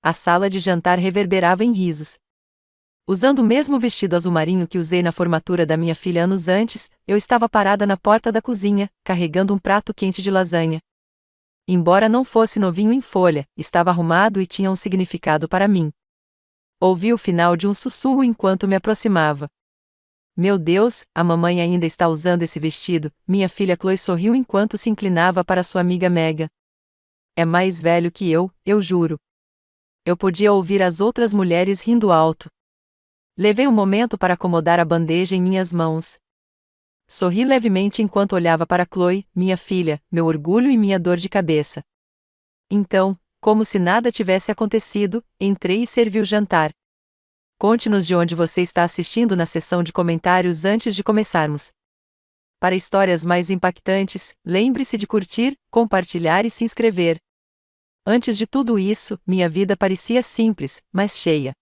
A sala de jantar reverberava em risos. Usando o mesmo vestido azul marinho que usei na formatura da minha filha anos antes, eu estava parada na porta da cozinha, carregando um prato quente de lasanha. Embora não fosse novinho em folha, estava arrumado e tinha um significado para mim. Ouvi o final de um sussurro enquanto me aproximava. Meu Deus, a mamãe ainda está usando esse vestido. Minha filha Chloe sorriu enquanto se inclinava para sua amiga Megan. É mais velho que eu juro. Eu podia ouvir as outras mulheres rindo alto. Levei um momento para acomodar a bandeja em minhas mãos. Sorri levemente enquanto olhava para Chloe, minha filha, meu orgulho e minha dor de cabeça. Então, como se nada tivesse acontecido, entrei e servi o jantar. Conte-nos de onde você está assistindo na seção de comentários antes de começarmos. Para histórias mais impactantes, lembre-se de curtir, compartilhar e se inscrever. Antes de tudo isso, minha vida parecia simples, mas cheia.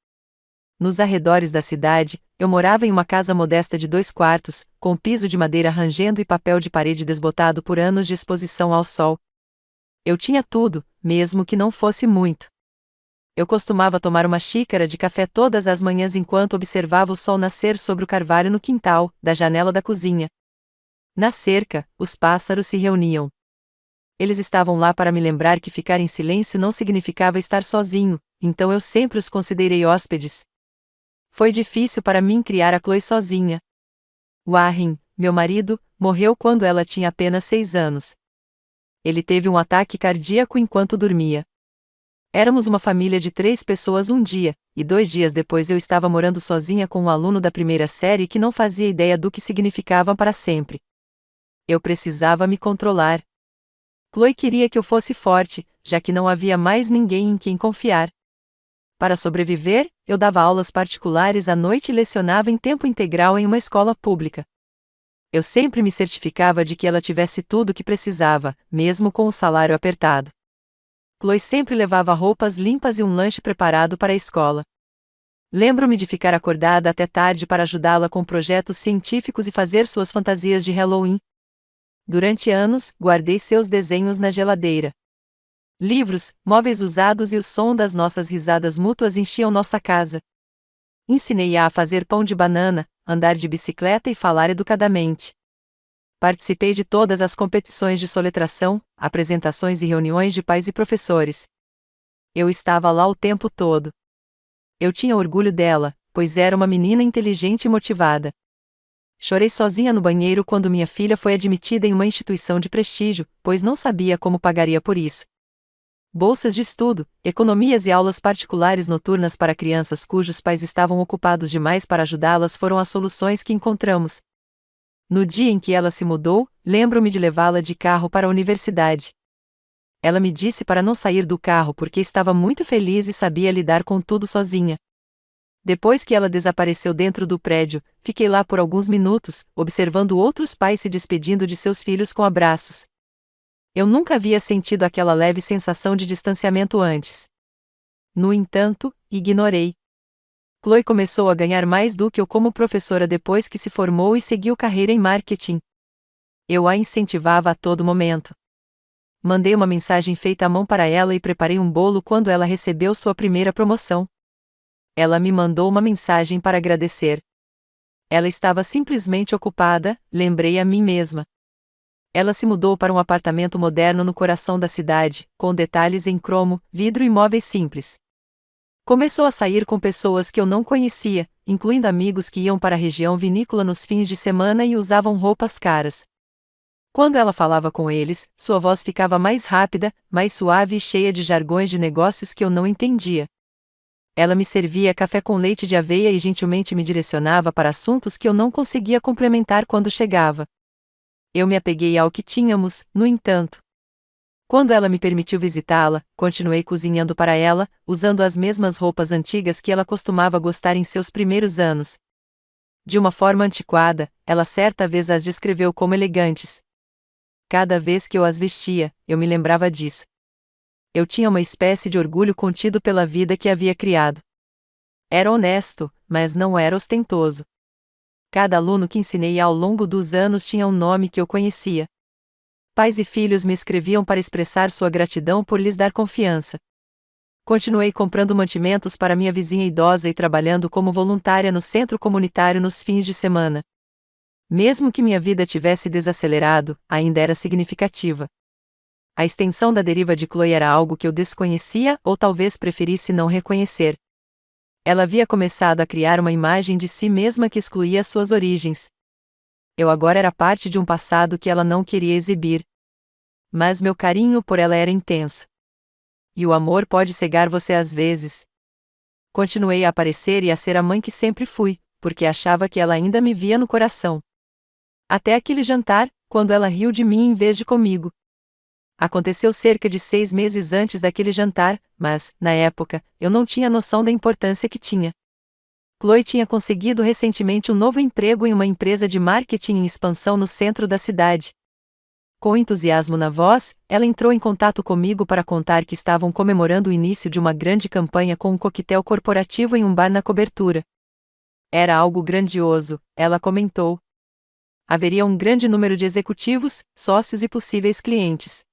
Nos arredores da cidade, eu morava em uma casa modesta de 2 quartos, com piso de madeira rangendo e papel de parede desbotado por anos de exposição ao sol. Eu tinha tudo, mesmo que não fosse muito. Eu costumava tomar uma xícara de café todas as manhãs enquanto observava o sol nascer sobre o carvalho no quintal, da janela da cozinha. Na cerca, os pássaros se reuniam. Eles estavam lá para me lembrar que ficar em silêncio não significava estar sozinho, então eu sempre os considerei hóspedes. Foi difícil para mim criar a Chloe sozinha. Warren, meu marido, morreu quando ela tinha apenas 6 anos. Ele teve um ataque cardíaco enquanto dormia. Éramos uma família de 3 pessoas um dia, e 2 dias depois eu estava morando sozinha com um aluno da primeira série que não fazia ideia do que significava para sempre. Eu precisava me controlar. Chloe queria que eu fosse forte, já que não havia mais ninguém em quem confiar. Para sobreviver, eu dava aulas particulares à noite e lecionava em tempo integral em uma escola pública. Eu sempre me certificava de que ela tivesse tudo o que precisava, mesmo com o salário apertado. Chloe sempre levava roupas limpas e um lanche preparado para a escola. Lembro-me de ficar acordada até tarde para ajudá-la com projetos científicos e fazer suas fantasias de Halloween. Durante anos, guardei seus desenhos na geladeira. Livros, móveis usados e o som das nossas risadas mútuas enchiam nossa casa. Ensinei-a a fazer pão de banana, andar de bicicleta e falar educadamente. Participei de todas as competições de soletração, apresentações e reuniões de pais e professores. Eu estava lá o tempo todo. Eu tinha orgulho dela, pois era uma menina inteligente e motivada. Chorei sozinha no banheiro quando minha filha foi admitida em uma instituição de prestígio, pois não sabia como pagaria por isso. Bolsas de estudo, economias e aulas particulares noturnas para crianças cujos pais estavam ocupados demais para ajudá-las foram as soluções que encontramos. No dia em que ela se mudou, lembro-me de levá-la de carro para a universidade. Ela me disse para não sair do carro porque estava muito feliz e sabia lidar com tudo sozinha. Depois que ela desapareceu dentro do prédio, fiquei lá por alguns minutos, observando outros pais se despedindo de seus filhos com abraços. Eu nunca havia sentido aquela leve sensação de distanciamento antes. No entanto, ignorei. Chloe começou a ganhar mais do que eu como professora depois que se formou e seguiu carreira em marketing. Eu a incentivava a todo momento. Mandei uma mensagem feita à mão para ela e preparei um bolo quando ela recebeu sua primeira promoção. Ela me mandou uma mensagem para agradecer. Ela estava simplesmente ocupada, lembrei a mim mesma. Ela se mudou para um apartamento moderno no coração da cidade, com detalhes em cromo, vidro e móveis simples. Começou a sair com pessoas que eu não conhecia, incluindo amigos que iam para a região vinícola nos fins de semana e usavam roupas caras. Quando ela falava com eles, sua voz ficava mais rápida, mais suave e cheia de jargões de negócios que eu não entendia. Ela me servia café com leite de aveia e gentilmente me direcionava para assuntos que eu não conseguia complementar quando chegava. Eu me apeguei ao que tínhamos, no entanto. Quando ela me permitiu visitá-la, continuei cozinhando para ela, usando as mesmas roupas antigas que ela costumava gostar em seus primeiros anos. De uma forma antiquada, ela certa vez as descreveu como elegantes. Cada vez que eu as vestia, eu me lembrava disso. Eu tinha uma espécie de orgulho contido pela vida que havia criado. Era honesto, mas não era ostentoso. Cada aluno que ensinei ao longo dos anos tinha um nome que eu conhecia. Pais e filhos me escreviam para expressar sua gratidão por lhes dar confiança. Continuei comprando mantimentos para minha vizinha idosa e trabalhando como voluntária no centro comunitário nos fins de semana. Mesmo que minha vida tivesse desacelerado, ainda era significativa. A extensão da deriva de Chloe era algo que eu desconhecia ou talvez preferisse não reconhecer. Ela havia começado a criar uma imagem de si mesma que excluía suas origens. Eu agora era parte de um passado que ela não queria exibir. Mas meu carinho por ela era intenso. E o amor pode cegar você às vezes. Continuei a aparecer e a ser a mãe que sempre fui, porque achava que ela ainda me via no coração. Até aquele jantar, quando ela riu de mim em vez de comigo. Aconteceu cerca de 6 meses antes daquele jantar, mas, na época, eu não tinha noção da importância que tinha. Chloe tinha conseguido recentemente um novo emprego em uma empresa de marketing em expansão no centro da cidade. Com entusiasmo na voz, ela entrou em contato comigo para contar que estavam comemorando o início de uma grande campanha com um coquetel corporativo em um bar na cobertura. Era algo grandioso, ela comentou. Haveria um grande número de executivos, sócios e possíveis clientes.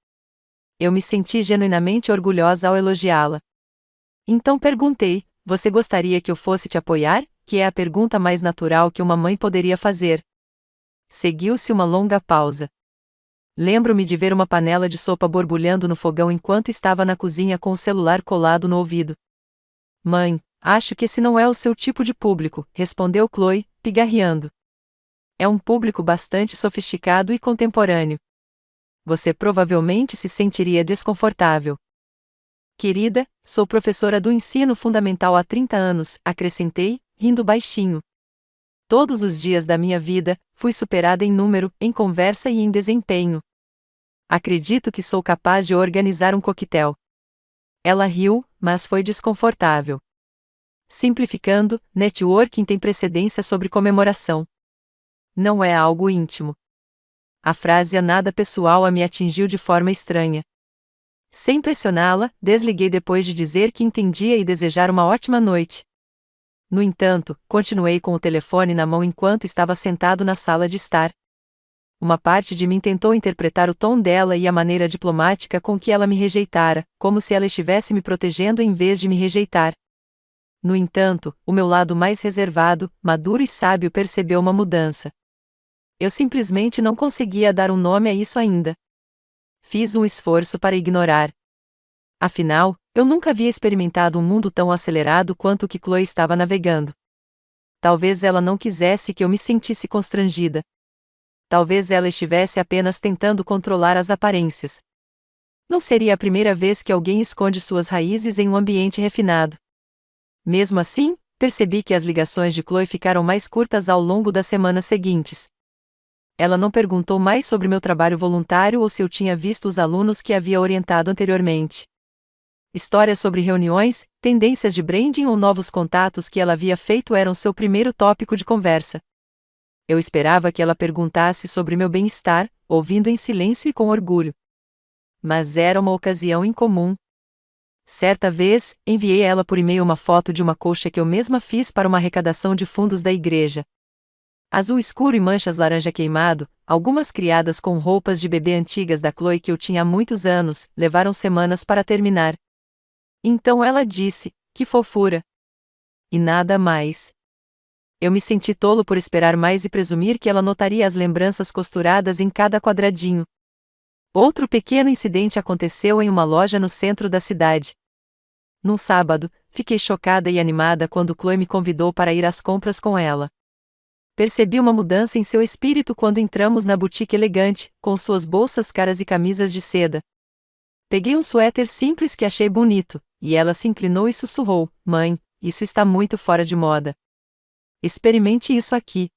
Eu me senti genuinamente orgulhosa ao elogiá-la. Então perguntei: você gostaria que eu fosse te apoiar? Que é a pergunta mais natural que uma mãe poderia fazer. Seguiu-se uma longa pausa. Lembro-me de ver uma panela de sopa borbulhando no fogão enquanto estava na cozinha com o celular colado no ouvido. Mãe, acho que esse não é o seu tipo de público, respondeu Chloe, pigarreando. É um público bastante sofisticado e contemporâneo. Você provavelmente se sentiria desconfortável. Querida, sou professora do ensino fundamental há 30 anos, acrescentei, rindo baixinho. Todos os dias da minha vida, fui superada em número, em conversa e em desempenho. Acredito que sou capaz de organizar um coquetel. Ela riu, mas foi desconfortável. Simplificando, networking tem precedência sobre comemoração. Não é algo íntimo. A frase "é nada pessoal" me atingiu de forma estranha. Sem pressioná-la, desliguei depois de dizer que entendia e desejar uma ótima noite. No entanto, continuei com o telefone na mão enquanto estava sentado na sala de estar. Uma parte de mim tentou interpretar o tom dela e a maneira diplomática com que ela me rejeitara, como se ela estivesse me protegendo em vez de me rejeitar. No entanto, o meu lado mais reservado, maduro e sábio percebeu uma mudança. Eu simplesmente não conseguia dar um nome a isso ainda. Fiz um esforço para ignorar. Afinal, eu nunca havia experimentado um mundo tão acelerado quanto o que Chloe estava navegando. Talvez ela não quisesse que eu me sentisse constrangida. Talvez ela estivesse apenas tentando controlar as aparências. Não seria a primeira vez que alguém esconde suas raízes em um ambiente refinado. Mesmo assim, percebi que as ligações de Chloe ficaram mais curtas ao longo das semanas seguintes. Ela não perguntou mais sobre meu trabalho voluntário ou se eu tinha visto os alunos que havia orientado anteriormente. Histórias sobre reuniões, tendências de branding ou novos contatos que ela havia feito eram seu primeiro tópico de conversa. Eu esperava que ela perguntasse sobre meu bem-estar, ouvindo em silêncio e com orgulho. Mas era uma ocasião incomum. Certa vez, enviei a ela por e-mail uma foto de uma colcha que eu mesma fiz para uma arrecadação de fundos da igreja. Azul escuro e manchas laranja queimado, algumas criadas com roupas de bebê antigas da Chloe que eu tinha há muitos anos, levaram semanas para terminar. Então ela disse: que fofura! E nada mais. Eu me senti tolo por esperar mais e presumir que ela notaria as lembranças costuradas em cada quadradinho. Outro pequeno incidente aconteceu em uma loja no centro da cidade. Num sábado, fiquei chocada e animada quando Chloe me convidou para ir às compras com ela. Percebi uma mudança em seu espírito quando entramos na boutique elegante, com suas bolsas caras e camisas de seda. Peguei um suéter simples que achei bonito, e ela se inclinou e sussurrou: mãe, isso está muito fora de moda. Experimente isso aqui.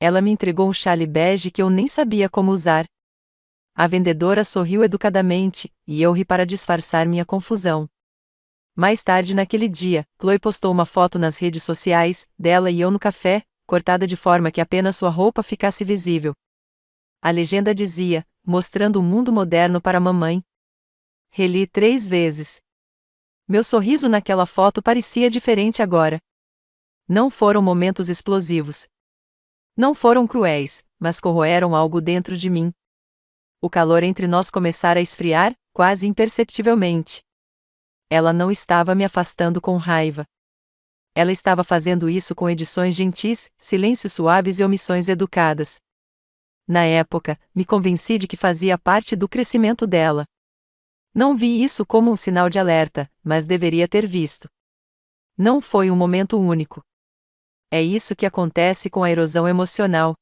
Ela me entregou um chale bege que eu nem sabia como usar. A vendedora sorriu educadamente, e eu ri para disfarçar minha confusão. Mais tarde naquele dia, Chloe postou uma foto nas redes sociais, dela e eu no café, cortada de forma que apenas sua roupa ficasse visível. A legenda dizia: mostrando um mundo moderno para a mamãe. Reli 3 vezes. Meu sorriso naquela foto parecia diferente agora. Não foram momentos explosivos. Não foram cruéis, mas corroeram algo dentro de mim. O calor entre nós começara a esfriar, quase imperceptivelmente. Ela não estava me afastando com raiva. Ela estava fazendo isso com edições gentis, silêncios suaves e omissões educadas. Na época, me convenci de que fazia parte do crescimento dela. Não vi isso como um sinal de alerta, mas deveria ter visto. Não foi um momento único. É isso que acontece com a erosão emocional.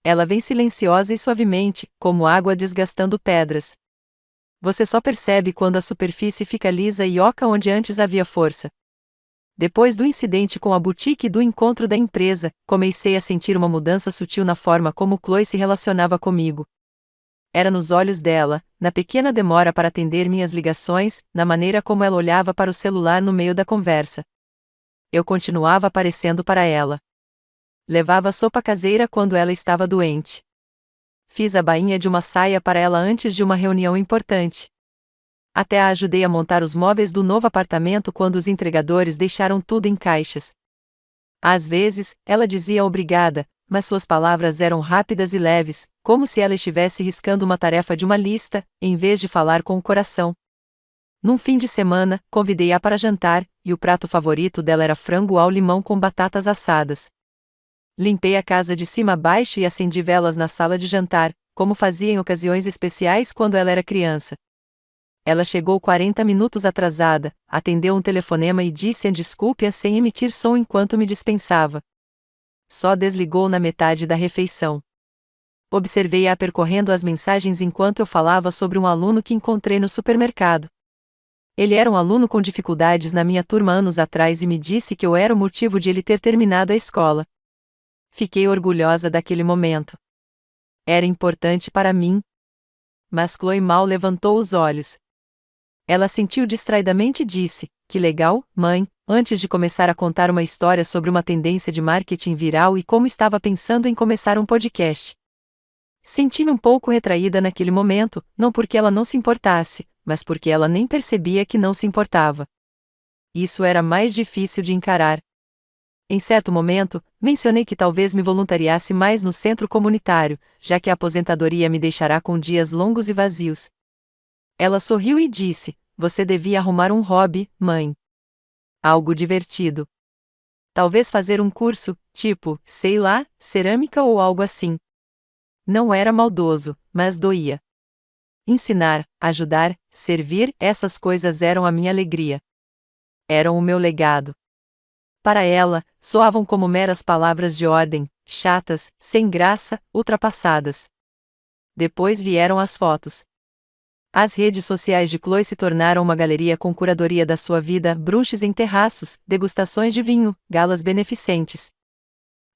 Ela vem silenciosa e suavemente, como água desgastando pedras. Você só percebe quando a superfície fica lisa e oca onde antes havia força. Depois do incidente com a boutique e do encontro da empresa, comecei a sentir uma mudança sutil na forma como Chloe se relacionava comigo. Era nos olhos dela, na pequena demora para atender minhas ligações, na maneira como ela olhava para o celular no meio da conversa. Eu continuava aparecendo para ela. Levava sopa caseira quando ela estava doente. Fiz a bainha de uma saia para ela antes de uma reunião importante. Até a ajudei a montar os móveis do novo apartamento quando os entregadores deixaram tudo em caixas. Às vezes, ela dizia obrigada, mas suas palavras eram rápidas e leves, como se ela estivesse riscando uma tarefa de uma lista, em vez de falar com o coração. Num fim de semana, convidei-a para jantar, e o prato favorito dela era frango ao limão com batatas assadas. Limpei a casa de cima a baixo e acendi velas na sala de jantar, como fazia em ocasiões especiais quando ela era criança. Ela chegou 40 minutos atrasada, atendeu um telefonema e disse desculpe sem emitir som enquanto me dispensava. Só desligou na metade da refeição. Observei-a percorrendo as mensagens enquanto eu falava sobre um aluno que encontrei no supermercado. Ele era um aluno com dificuldades na minha turma anos atrás e me disse que eu era o motivo de ele ter terminado a escola. Fiquei orgulhosa daquele momento. Era importante para mim. Mas Chloe mal levantou os olhos. Ela sentiu distraidamente e disse, que legal, mãe, antes de começar a contar uma história sobre uma tendência de marketing viral e como estava pensando em começar um podcast. Senti-me um pouco retraída naquele momento, não porque ela não se importasse, mas porque ela nem percebia que não se importava. Isso era mais difícil de encarar. Em certo momento, mencionei que talvez me voluntariasse mais no centro comunitário, já que a aposentadoria me deixará com dias longos e vazios. Ela sorriu e disse, você devia arrumar um hobby, mãe. Algo divertido. Talvez fazer um curso, tipo, sei lá, cerâmica ou algo assim. Não era maldoso, mas doía. Ensinar, ajudar, servir, essas coisas eram a minha alegria. Eram o meu legado. Para ela, soavam como meras palavras de ordem, chatas, sem graça, ultrapassadas. Depois vieram as fotos. As redes sociais de Chloe se tornaram uma galeria com curadoria da sua vida, brunches em terraços, degustações de vinho, galas beneficentes.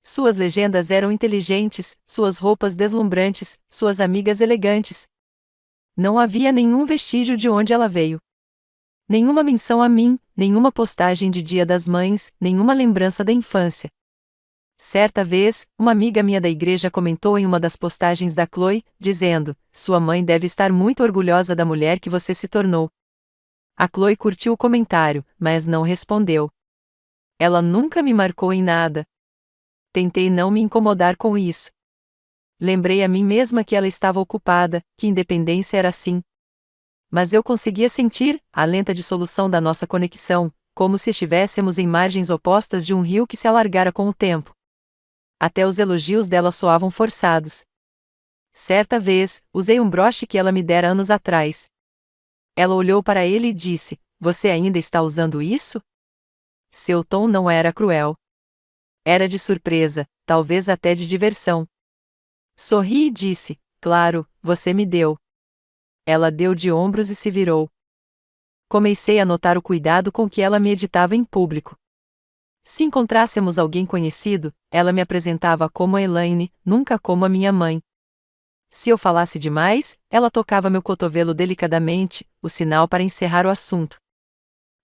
Suas legendas eram inteligentes, suas roupas deslumbrantes, suas amigas elegantes. Não havia nenhum vestígio de onde ela veio. Nenhuma menção a mim, nenhuma postagem de Dia das Mães, nenhuma lembrança da infância. Certa vez, uma amiga minha da igreja comentou em uma das postagens da Chloe, dizendo, sua mãe deve estar muito orgulhosa da mulher que você se tornou. A Chloe curtiu o comentário, mas não respondeu. Ela nunca me marcou em nada. Tentei não me incomodar com isso. Lembrei a mim mesma que ela estava ocupada, que independência era assim. Mas eu conseguia sentir a lenta dissolução da nossa conexão, como se estivéssemos em margens opostas de um rio que se alargara com o tempo. Até os elogios dela soavam forçados. Certa vez, usei um broche que ela me dera anos atrás. Ela olhou para ele e disse, você ainda está usando isso? Seu tom não era cruel. Era de surpresa, talvez até de diversão. Sorri e disse, claro, você me deu. Ela deu de ombros e se virou. Comecei a notar o cuidado com que ela me editava em público. Se encontrássemos alguém conhecido, ela me apresentava como a Elaine, nunca como a minha mãe. Se eu falasse demais, ela tocava meu cotovelo delicadamente, o sinal para encerrar o assunto.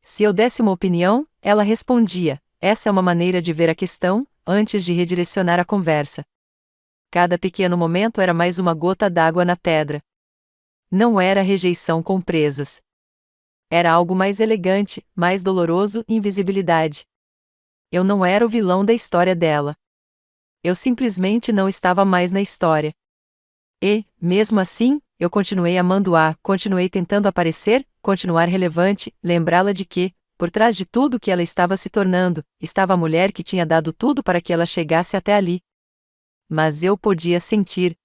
Se eu desse uma opinião, ela respondia, essa é uma maneira de ver a questão, antes de redirecionar a conversa. Cada pequeno momento era mais uma gota d'água na pedra. Não era rejeição com presas. Era algo mais elegante, mais doloroso, invisibilidade. Eu não era o vilão da história dela. Eu simplesmente não estava mais na história. E, mesmo assim, eu continuei amando-a, continuei tentando aparecer, continuar relevante, lembrá-la de que, por trás de tudo que ela estava se tornando, estava a mulher que tinha dado tudo para que ela chegasse até ali. Mas eu podia sentir.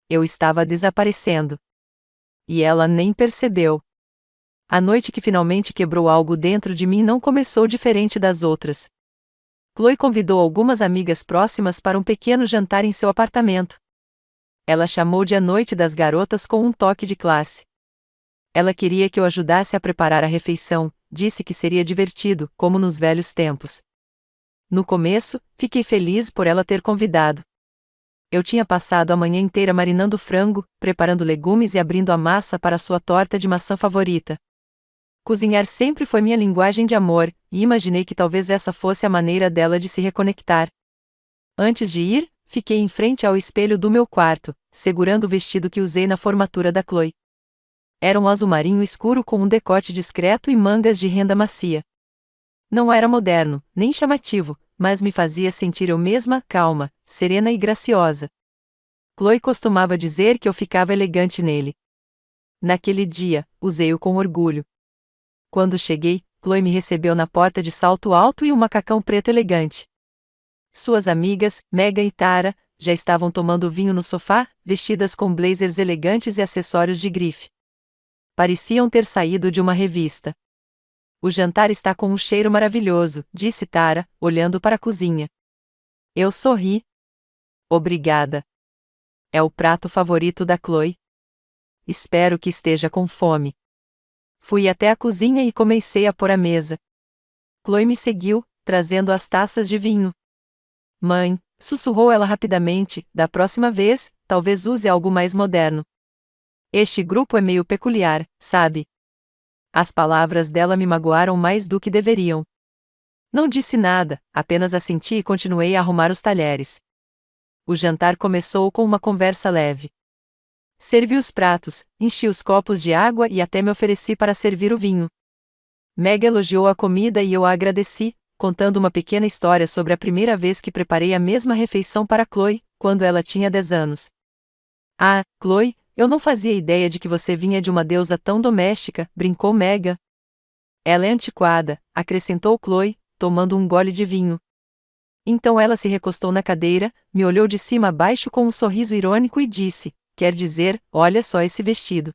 Eu estava desaparecendo. E ela nem percebeu. A noite que finalmente quebrou algo dentro de mim não começou diferente das outras. Chloe convidou algumas amigas próximas para um pequeno jantar em seu apartamento. Ela chamou de a Noite das Garotas com um toque de classe. Ela queria que eu ajudasse a preparar a refeição, disse que seria divertido, como nos velhos tempos. No começo, fiquei feliz por ela ter convidado. Eu tinha passado a manhã inteira marinando frango, preparando legumes e abrindo a massa para sua torta de maçã favorita. Cozinhar sempre foi minha linguagem de amor, e imaginei que talvez essa fosse a maneira dela de se reconectar. Antes de ir, fiquei em frente ao espelho do meu quarto, segurando o vestido que usei na formatura da Chloe. Era um azul marinho escuro com um decote discreto e mangas de renda macia. Não era moderno, nem chamativo, mas me fazia sentir eu mesma, calma, serena e graciosa. Chloe costumava dizer que eu ficava elegante nele. Naquele dia, usei-o com orgulho. Quando cheguei, Chloe me recebeu na porta de salto alto e um macacão preto elegante. Suas amigas, Megan e Tara, já estavam tomando vinho no sofá, vestidas com blazers elegantes e acessórios de grife. Pareciam ter saído de uma revista. O jantar está com um cheiro maravilhoso, disse Tara, olhando para a cozinha. Eu sorri. Obrigada. É o prato favorito da Chloe? Espero que esteja com fome. Fui até a cozinha e comecei a pôr a mesa. Chloe me seguiu, trazendo as taças de vinho. Mãe, sussurrou ela rapidamente, da próxima vez, talvez use algo mais moderno. Este grupo é meio peculiar, sabe? As palavras dela me magoaram mais do que deveriam. Não disse nada, apenas assenti e continuei a arrumar os talheres. O jantar começou com uma conversa leve. Servi os pratos, enchi os copos de água e até me ofereci para servir o vinho. Meg elogiou a comida e eu a agradeci, contando uma pequena história sobre a primeira vez que preparei a mesma refeição para Chloe, quando ela tinha 10 anos. Ah, Chloe, eu não fazia ideia de que você vinha de uma deusa tão doméstica, brincou Megan. Ela é antiquada, acrescentou Chloe, tomando um gole de vinho. Então ela se recostou na cadeira, me olhou de cima a baixo com um sorriso irônico e disse, quer dizer, olha só esse vestido.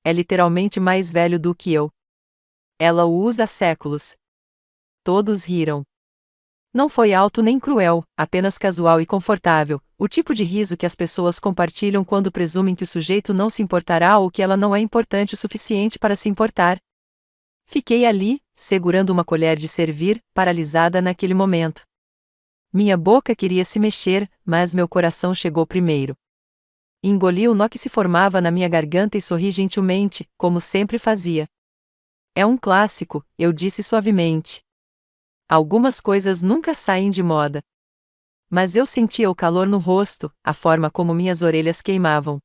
É literalmente mais velho do que eu. Ela o usa há séculos. Todos riram. Não foi alto nem cruel, apenas casual e confortável, o tipo de riso que as pessoas compartilham quando presumem que o sujeito não se importará ou que ela não é importante o suficiente para se importar. Fiquei ali, segurando uma colher de servir, paralisada naquele momento. Minha boca queria se mexer, mas meu coração chegou primeiro. Engoli o nó que se formava na minha garganta e sorri gentilmente, como sempre fazia. É um clássico, eu disse suavemente. Algumas coisas nunca saem de moda. Mas eu sentia o calor no rosto, a forma como minhas orelhas queimavam.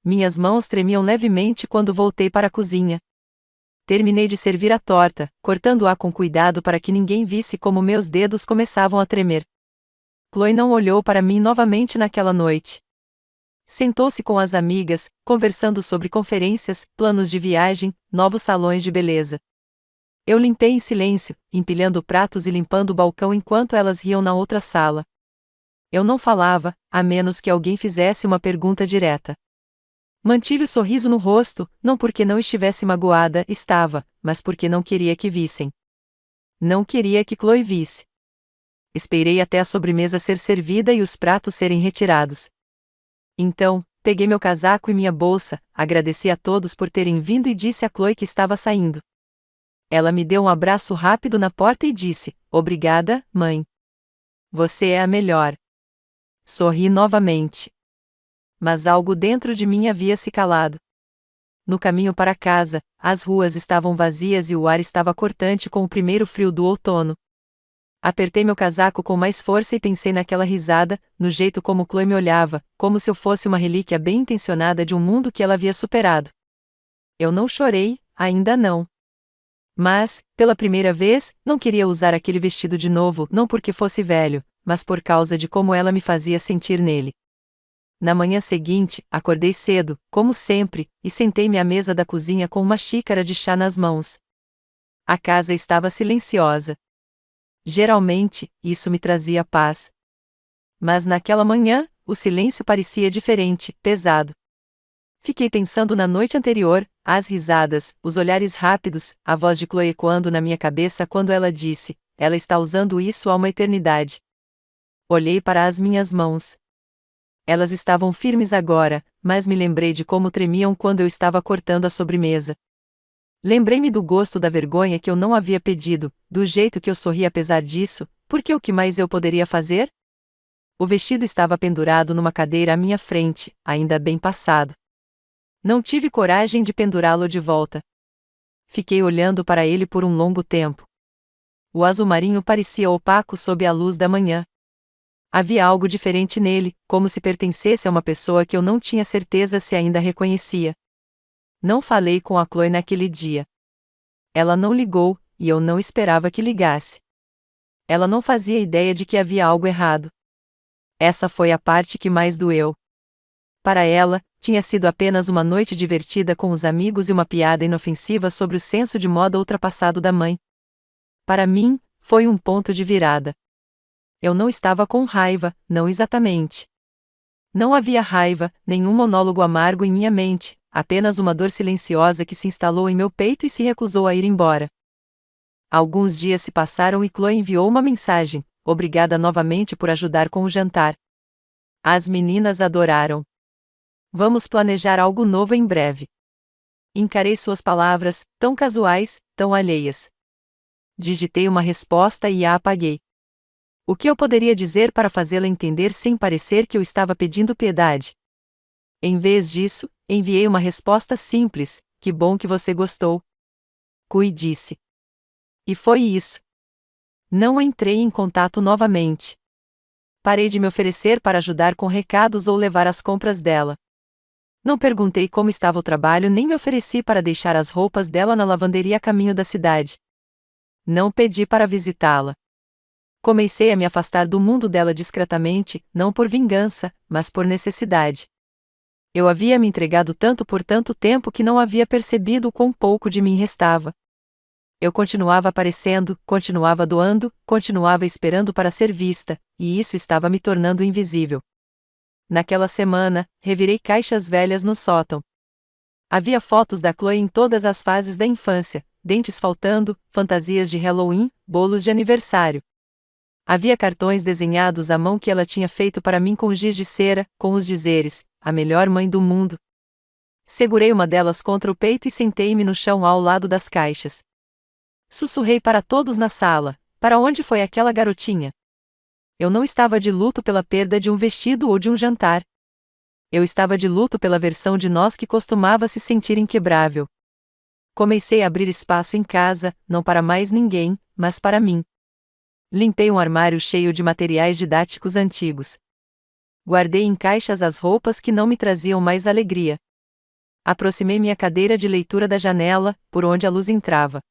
Minhas mãos tremiam levemente quando voltei para a cozinha. Terminei de servir a torta, cortando-a com cuidado para que ninguém visse como meus dedos começavam a tremer. Chloe não olhou para mim novamente naquela noite. Sentou-se com as amigas, conversando sobre conferências, planos de viagem, novos salões de beleza. Eu limpei em silêncio, empilhando pratos e limpando o balcão enquanto elas riam na outra sala. Eu não falava, a menos que alguém fizesse uma pergunta direta. Mantive o sorriso no rosto, não porque não estivesse magoada, estava, mas porque não queria que vissem. Não queria que Chloe visse. Esperei até a sobremesa ser servida e os pratos serem retirados. Então, peguei meu casaco e minha bolsa, agradeci a todos por terem vindo e disse a Chloe que estava saindo. Ela me deu um abraço rápido na porta e disse, obrigada, mãe. Você é a melhor. Sorri novamente. Mas algo dentro de mim havia se calado. No caminho para casa, as ruas estavam vazias e o ar estava cortante com o primeiro frio do outono. Apertei meu casaco com mais força e pensei naquela risada, no jeito como Chloe me olhava, como se eu fosse uma relíquia bem intencionada de um mundo que ela havia superado. Eu não chorei, ainda não. Mas, pela primeira vez, não queria usar aquele vestido de novo, não porque fosse velho, mas por causa de como ela me fazia sentir nele. Na manhã seguinte, acordei cedo, como sempre, e sentei-me à mesa da cozinha com uma xícara de chá nas mãos. A casa estava silenciosa. Geralmente, isso me trazia paz. Mas naquela manhã, o silêncio parecia diferente, pesado. Fiquei pensando na noite anterior, as risadas, os olhares rápidos, a voz de Chloe ecoando na minha cabeça quando ela disse: "Ela está usando isso há uma eternidade." Olhei para as minhas mãos. Elas estavam firmes agora, mas me lembrei de como tremiam quando eu estava cortando a sobremesa. Lembrei-me do gosto da vergonha que eu não havia pedido, do jeito que eu sorri apesar disso, porque o que mais eu poderia fazer? O vestido estava pendurado numa cadeira à minha frente, ainda bem passado. Não tive coragem de pendurá-lo de volta. Fiquei olhando para ele por um longo tempo. O azul marinho parecia opaco sob a luz da manhã. Havia algo diferente nele, como se pertencesse a uma pessoa que eu não tinha certeza se ainda reconhecia. Não falei com a Chloe naquele dia. Ela não ligou, e eu não esperava que ligasse. Ela não fazia ideia de que havia algo errado. Essa foi a parte que mais doeu. Para ela, tinha sido apenas uma noite divertida com os amigos e uma piada inofensiva sobre o senso de moda ultrapassado da mãe. Para mim, foi um ponto de virada. Eu não estava com raiva, não exatamente. Não havia raiva, nenhum monólogo amargo em minha mente, apenas uma dor silenciosa que se instalou em meu peito e se recusou a ir embora. Alguns dias se passaram e Chloe enviou uma mensagem: "Obrigada novamente por ajudar com o jantar." As meninas adoraram. "Vamos planejar algo novo em breve." Encarei suas palavras, tão casuais, tão alheias. Digitei uma resposta e a apaguei. O que eu poderia dizer para fazê-la entender sem parecer que eu estava pedindo piedade? Em vez disso, enviei uma resposta simples: "Que bom que você gostou." Cui disse. E foi isso. Não entrei em contato novamente. Parei de me oferecer para ajudar com recados ou levar as compras dela. Não perguntei como estava o trabalho nem me ofereci para deixar as roupas dela na lavanderia a caminho da cidade. Não pedi para visitá-la. Comecei a me afastar do mundo dela discretamente, não por vingança, mas por necessidade. Eu havia me entregado tanto por tanto tempo que não havia percebido o quão pouco de mim restava. Eu continuava aparecendo, continuava doando, continuava esperando para ser vista, e isso estava me tornando invisível. Naquela semana, revirei caixas velhas no sótão. Havia fotos da Chloe em todas as fases da infância, dentes faltando, fantasias de Halloween, bolos de aniversário. Havia cartões desenhados à mão que ela tinha feito para mim com giz de cera, com os dizeres: "A melhor mãe do mundo." Segurei uma delas contra o peito e sentei-me no chão ao lado das caixas. Sussurrei para todos na sala: "Para onde foi aquela garotinha?" Eu não estava de luto pela perda de um vestido ou de um jantar. Eu estava de luto pela versão de nós que costumava se sentir inquebrável. Comecei a abrir espaço em casa, não para mais ninguém, mas para mim. Limpei um armário cheio de materiais didáticos antigos. Guardei em caixas as roupas que não me traziam mais alegria. Aproximei minha cadeira de leitura da janela, por onde a luz entrava.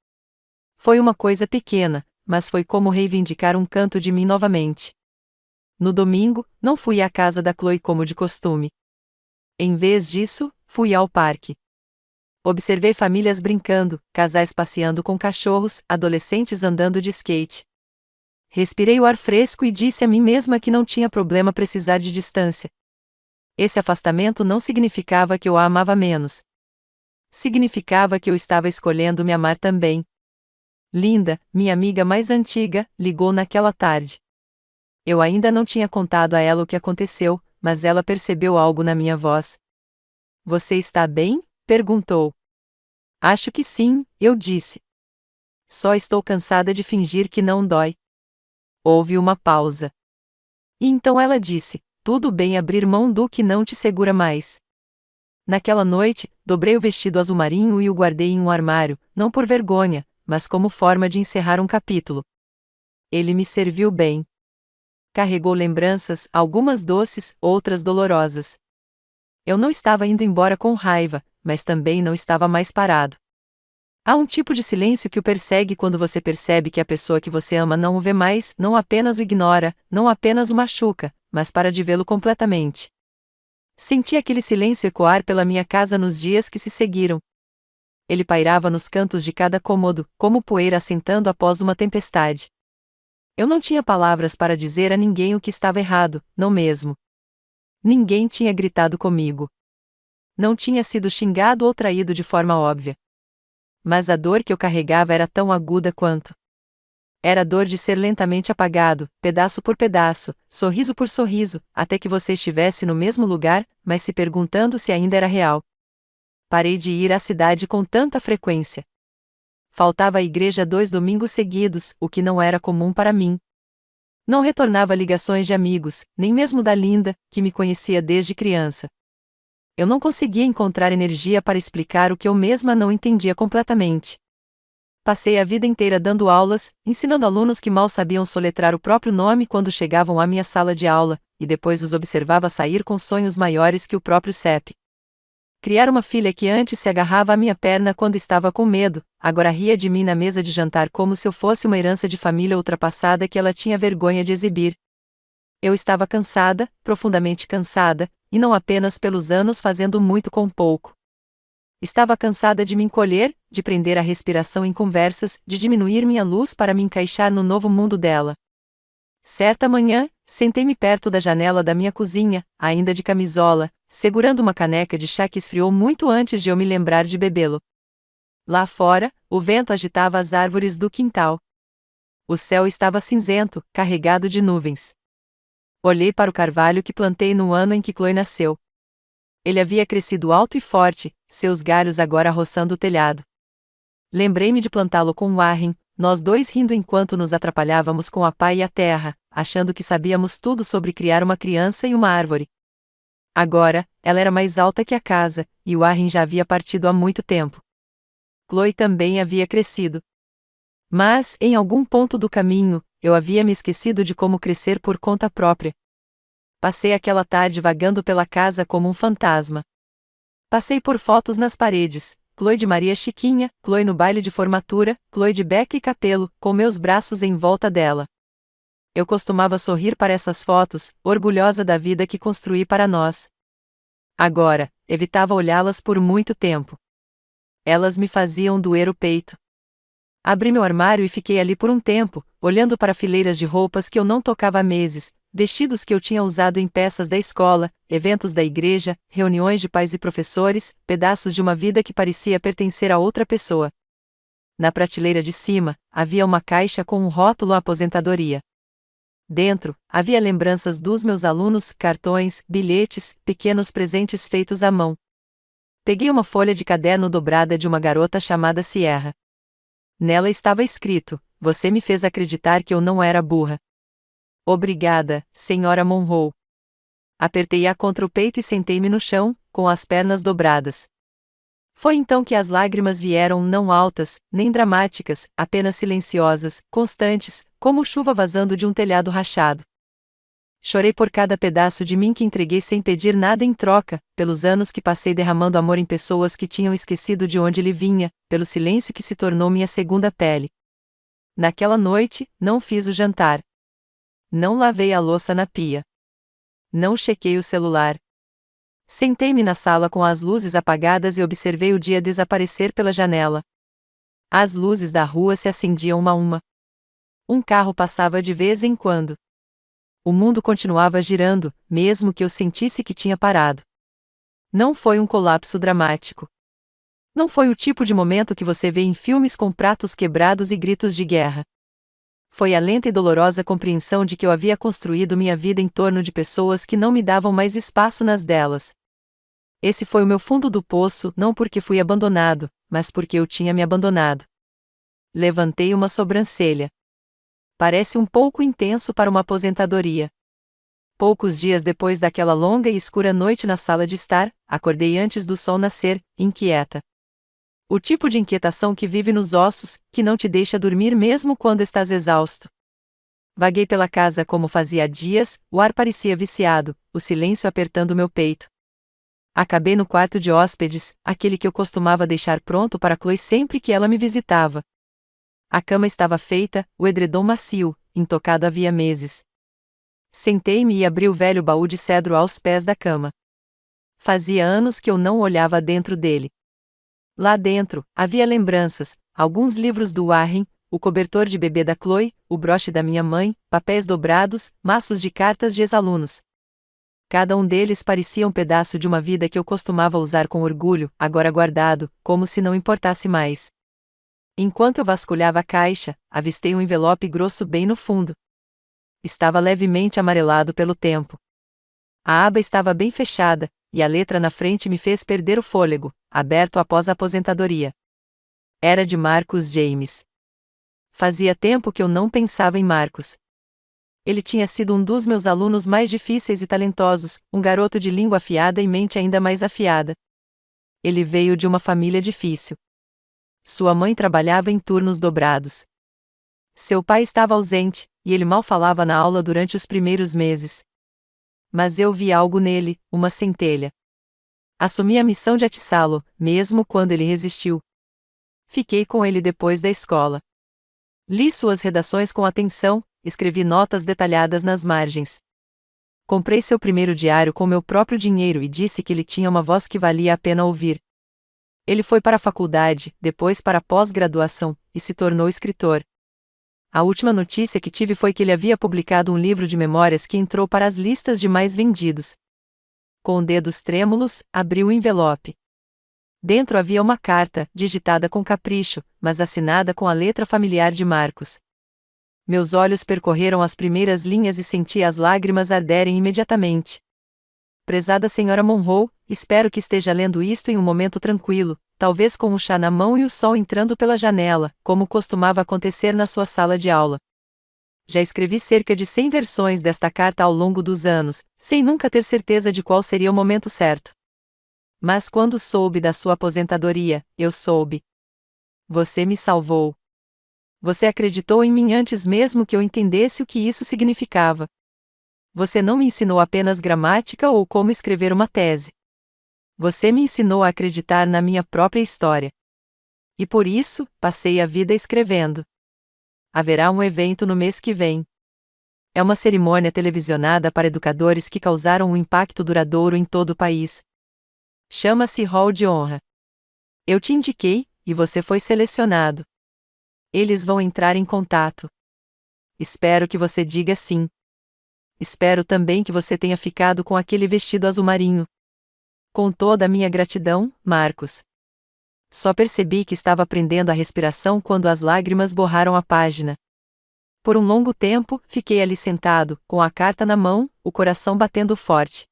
Foi uma coisa pequena, mas foi como reivindicar um canto de mim novamente. No domingo, não fui à casa da Chloe como de costume. Em vez disso, fui ao parque. Observei famílias brincando, casais passeando com cachorros, adolescentes andando de skate. Respirei o ar fresco e disse a mim mesma que não tinha problema precisar de distância. Esse afastamento não significava que eu a amava menos. Significava que eu estava escolhendo me amar também. Linda, minha amiga mais antiga, ligou naquela tarde. Eu ainda não tinha contado a ela o que aconteceu, mas ela percebeu algo na minha voz. "Você está bem?" perguntou. "Acho que sim", eu disse. "Só estou cansada de fingir que não dói." Houve uma pausa. E então ela disse: "Tudo bem abrir mão do que não te segura mais." Naquela noite, dobrei o vestido azul marinho e o guardei em um armário, não por vergonha, mas como forma de encerrar um capítulo. Ele me serviu bem. Carregou lembranças, algumas doces, outras dolorosas. Eu não estava indo embora com raiva, mas também não estava mais parado. Há um tipo de silêncio que o persegue quando você percebe que a pessoa que você ama não o vê mais, não apenas o ignora, não apenas o machuca, mas para de vê-lo completamente. Senti aquele silêncio ecoar pela minha casa nos dias que se seguiram. Ele pairava nos cantos de cada cômodo, como poeira assentando após uma tempestade. Eu não tinha palavras para dizer a ninguém o que estava errado, não mesmo. Ninguém tinha gritado comigo. Não tinha sido xingado ou traído de forma óbvia. Mas a dor que eu carregava era tão aguda quanto. Era a dor de ser lentamente apagado, pedaço por pedaço, sorriso por sorriso, até que você estivesse no mesmo lugar, mas se perguntando se ainda era real. Parei de ir à cidade com tanta frequência. Faltava à igreja 2 domingos seguidos, o que não era comum para mim. Não retornava ligações de amigos, nem mesmo da Linda, que me conhecia desde criança. Eu não conseguia encontrar energia para explicar o que eu mesma não entendia completamente. Passei a vida inteira dando aulas, ensinando alunos que mal sabiam soletrar o próprio nome quando chegavam à minha sala de aula, e depois os observava sair com sonhos maiores que o próprio CEP. Criar uma filha que antes se agarrava à minha perna quando estava com medo, agora ria de mim na mesa de jantar como se eu fosse uma herança de família ultrapassada que ela tinha vergonha de exibir. Eu estava cansada, profundamente cansada, e não apenas pelos anos fazendo muito com pouco. Estava cansada de me encolher, de prender a respiração em conversas, de diminuir minha luz para me encaixar no novo mundo dela. Certa manhã, sentei-me perto da janela da minha cozinha, ainda de camisola, segurando uma caneca de chá que esfriou muito antes de eu me lembrar de bebê-lo. Lá fora, o vento agitava as árvores do quintal. O céu estava cinzento, carregado de nuvens. Olhei para o carvalho que plantei no ano em que Chloe nasceu. Ele havia crescido alto e forte, seus galhos agora roçando o telhado. Lembrei-me de plantá-lo com Warren, nós dois rindo enquanto nos atrapalhávamos com a pá e a terra, achando que sabíamos tudo sobre criar uma criança e uma árvore. Agora, ela era mais alta que a casa, e Warren já havia partido há muito tempo. Chloe também havia crescido. Mas, em algum ponto do caminho, eu havia me esquecido de como crescer por conta própria. Passei aquela tarde vagando pela casa como um fantasma. Passei por fotos nas paredes, Chloe de Maria Chiquinha, Chloe no baile de formatura, Chloe de beca e capelo, com meus braços em volta dela. Eu costumava sorrir para essas fotos, orgulhosa da vida que construí para nós. Agora, evitava olhá-las por muito tempo. Elas me faziam doer o peito. Abri meu armário e fiquei ali por um tempo, olhando para fileiras de roupas que eu não tocava há meses, vestidos que eu tinha usado em peças da escola, eventos da igreja, reuniões de pais e professores, pedaços de uma vida que parecia pertencer a outra pessoa. Na prateleira de cima, havia uma caixa com um rótulo aposentadoria. Dentro, havia lembranças dos meus alunos, cartões, bilhetes, pequenos presentes feitos à mão. Peguei uma folha de caderno dobrada de uma garota chamada Sierra. Nela estava escrito: "Você me fez acreditar que eu não era burra." Obrigada, Senhora Monroe. Apertei-a contra o peito e sentei-me no chão, com as pernas dobradas. Foi então que as lágrimas vieram, não altas, nem dramáticas, apenas silenciosas, constantes, como chuva vazando de um telhado rachado. Chorei por cada pedaço de mim que entreguei sem pedir nada em troca, pelos anos que passei derramando amor em pessoas que tinham esquecido de onde ele vinha, pelo silêncio que se tornou minha segunda pele. Naquela noite, não fiz o jantar. Não lavei a louça na pia. Não chequei o celular. Sentei-me na sala com as luzes apagadas e observei o dia desaparecer pela janela. As luzes da rua se acendiam uma a uma. Um carro passava de vez em quando. O mundo continuava girando, mesmo que eu sentisse que tinha parado. Não foi um colapso dramático. Não foi o tipo de momento que você vê em filmes com pratos quebrados e gritos de guerra. Foi a lenta e dolorosa compreensão de que eu havia construído minha vida em torno de pessoas que não me davam mais espaço nas delas. Esse foi o meu fundo do poço, não porque fui abandonado, mas porque eu tinha me abandonado. Levantei uma sobrancelha. Parece um pouco intenso para uma aposentadoria. Poucos dias depois daquela longa e escura noite na sala de estar, acordei antes do sol nascer, inquieta. O tipo de inquietação que vive nos ossos, que não te deixa dormir mesmo quando estás exausto. Vaguei pela casa como fazia há dias, o ar parecia viciado, o silêncio apertando meu peito. Acabei no quarto de hóspedes, aquele que eu costumava deixar pronto para Chloe sempre que ela me visitava. A cama estava feita, o edredom macio, intocado havia meses. Sentei-me e abri o velho baú de cedro aos pés da cama. Fazia anos que eu não olhava dentro dele. Lá dentro, havia lembranças, alguns livros do Warren, o cobertor de bebê da Chloe, o broche da minha mãe, papéis dobrados, maços de cartas de ex-alunos. Cada um deles parecia um pedaço de uma vida que eu costumava usar com orgulho, agora guardado, como se não importasse mais. Enquanto eu vasculhava a caixa, avistei um envelope grosso bem no fundo. Estava levemente amarelado pelo tempo. A aba estava bem fechada, e a letra na frente me fez perder o fôlego, aberto após a aposentadoria. Era de Marcus James. Fazia tempo que eu não pensava em Marcus. Ele tinha sido um dos meus alunos mais difíceis e talentosos, um garoto de língua afiada e mente ainda mais afiada. Ele veio de uma família difícil. Sua mãe trabalhava em turnos dobrados. Seu pai estava ausente, e ele mal falava na aula durante os primeiros meses. Mas eu vi algo nele, uma centelha. Assumi a missão de atiçá-lo, mesmo quando ele resistiu. Fiquei com ele depois da escola. Li suas redações com atenção, escrevi notas detalhadas nas margens. Comprei seu primeiro diário com meu próprio dinheiro e disse que ele tinha uma voz que valia a pena ouvir. Ele foi para a faculdade, depois para a pós-graduação, e se tornou escritor. A última notícia que tive foi que ele havia publicado um livro de memórias que entrou para as listas de mais vendidos. Com dedos trêmulos, abri o envelope. Dentro havia uma carta, digitada com capricho, mas assinada com a letra familiar de Marcus. Meus olhos percorreram as primeiras linhas e senti as lágrimas arderem imediatamente. Prezada Sra. Monroe, espero que esteja lendo isto em um momento tranquilo, talvez com um chá na mão e o sol entrando pela janela, como costumava acontecer na sua sala de aula. Já escrevi cerca de 100 versões desta carta ao longo dos anos, sem nunca ter certeza de qual seria o momento certo. Mas quando soube da sua aposentadoria, eu soube. Você me salvou. Você acreditou em mim antes mesmo que eu entendesse o que isso significava. Você não me ensinou apenas gramática ou como escrever uma tese. Você me ensinou a acreditar na minha própria história. E por isso, passei a vida escrevendo. Haverá um evento no mês que vem. É uma cerimônia televisionada para educadores que causaram um impacto duradouro em todo o país. Chama-se Hall de Honra. Eu te indiquei, e você foi selecionado. Eles vão entrar em contato. Espero que você diga sim. Espero também que você tenha ficado com aquele vestido azul marinho. Com toda a minha gratidão, Marcus. Só percebi que estava prendendo a respiração quando as lágrimas borraram a página. Por um longo tempo, fiquei ali sentado, com a carta na mão, o coração batendo forte.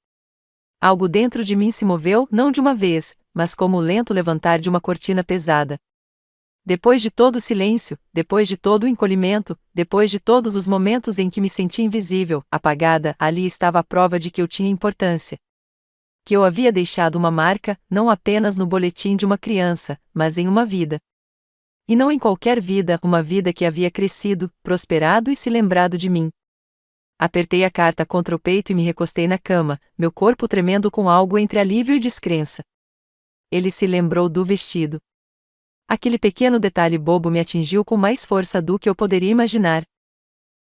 Algo dentro de mim se moveu, não de uma vez, mas como o lento levantar de uma cortina pesada. Depois de todo o silêncio, depois de todo o encolhimento, depois de todos os momentos em que me senti invisível, apagada, ali estava a prova de que eu tinha importância. Que eu havia deixado uma marca, não apenas no boletim de uma criança, mas em uma vida. E não em qualquer vida, uma vida que havia crescido, prosperado e se lembrado de mim. Apertei a carta contra o peito e me recostei na cama, meu corpo tremendo com algo entre alívio e descrença. Ele se lembrou do vestido. Aquele pequeno detalhe bobo me atingiu com mais força do que eu poderia imaginar.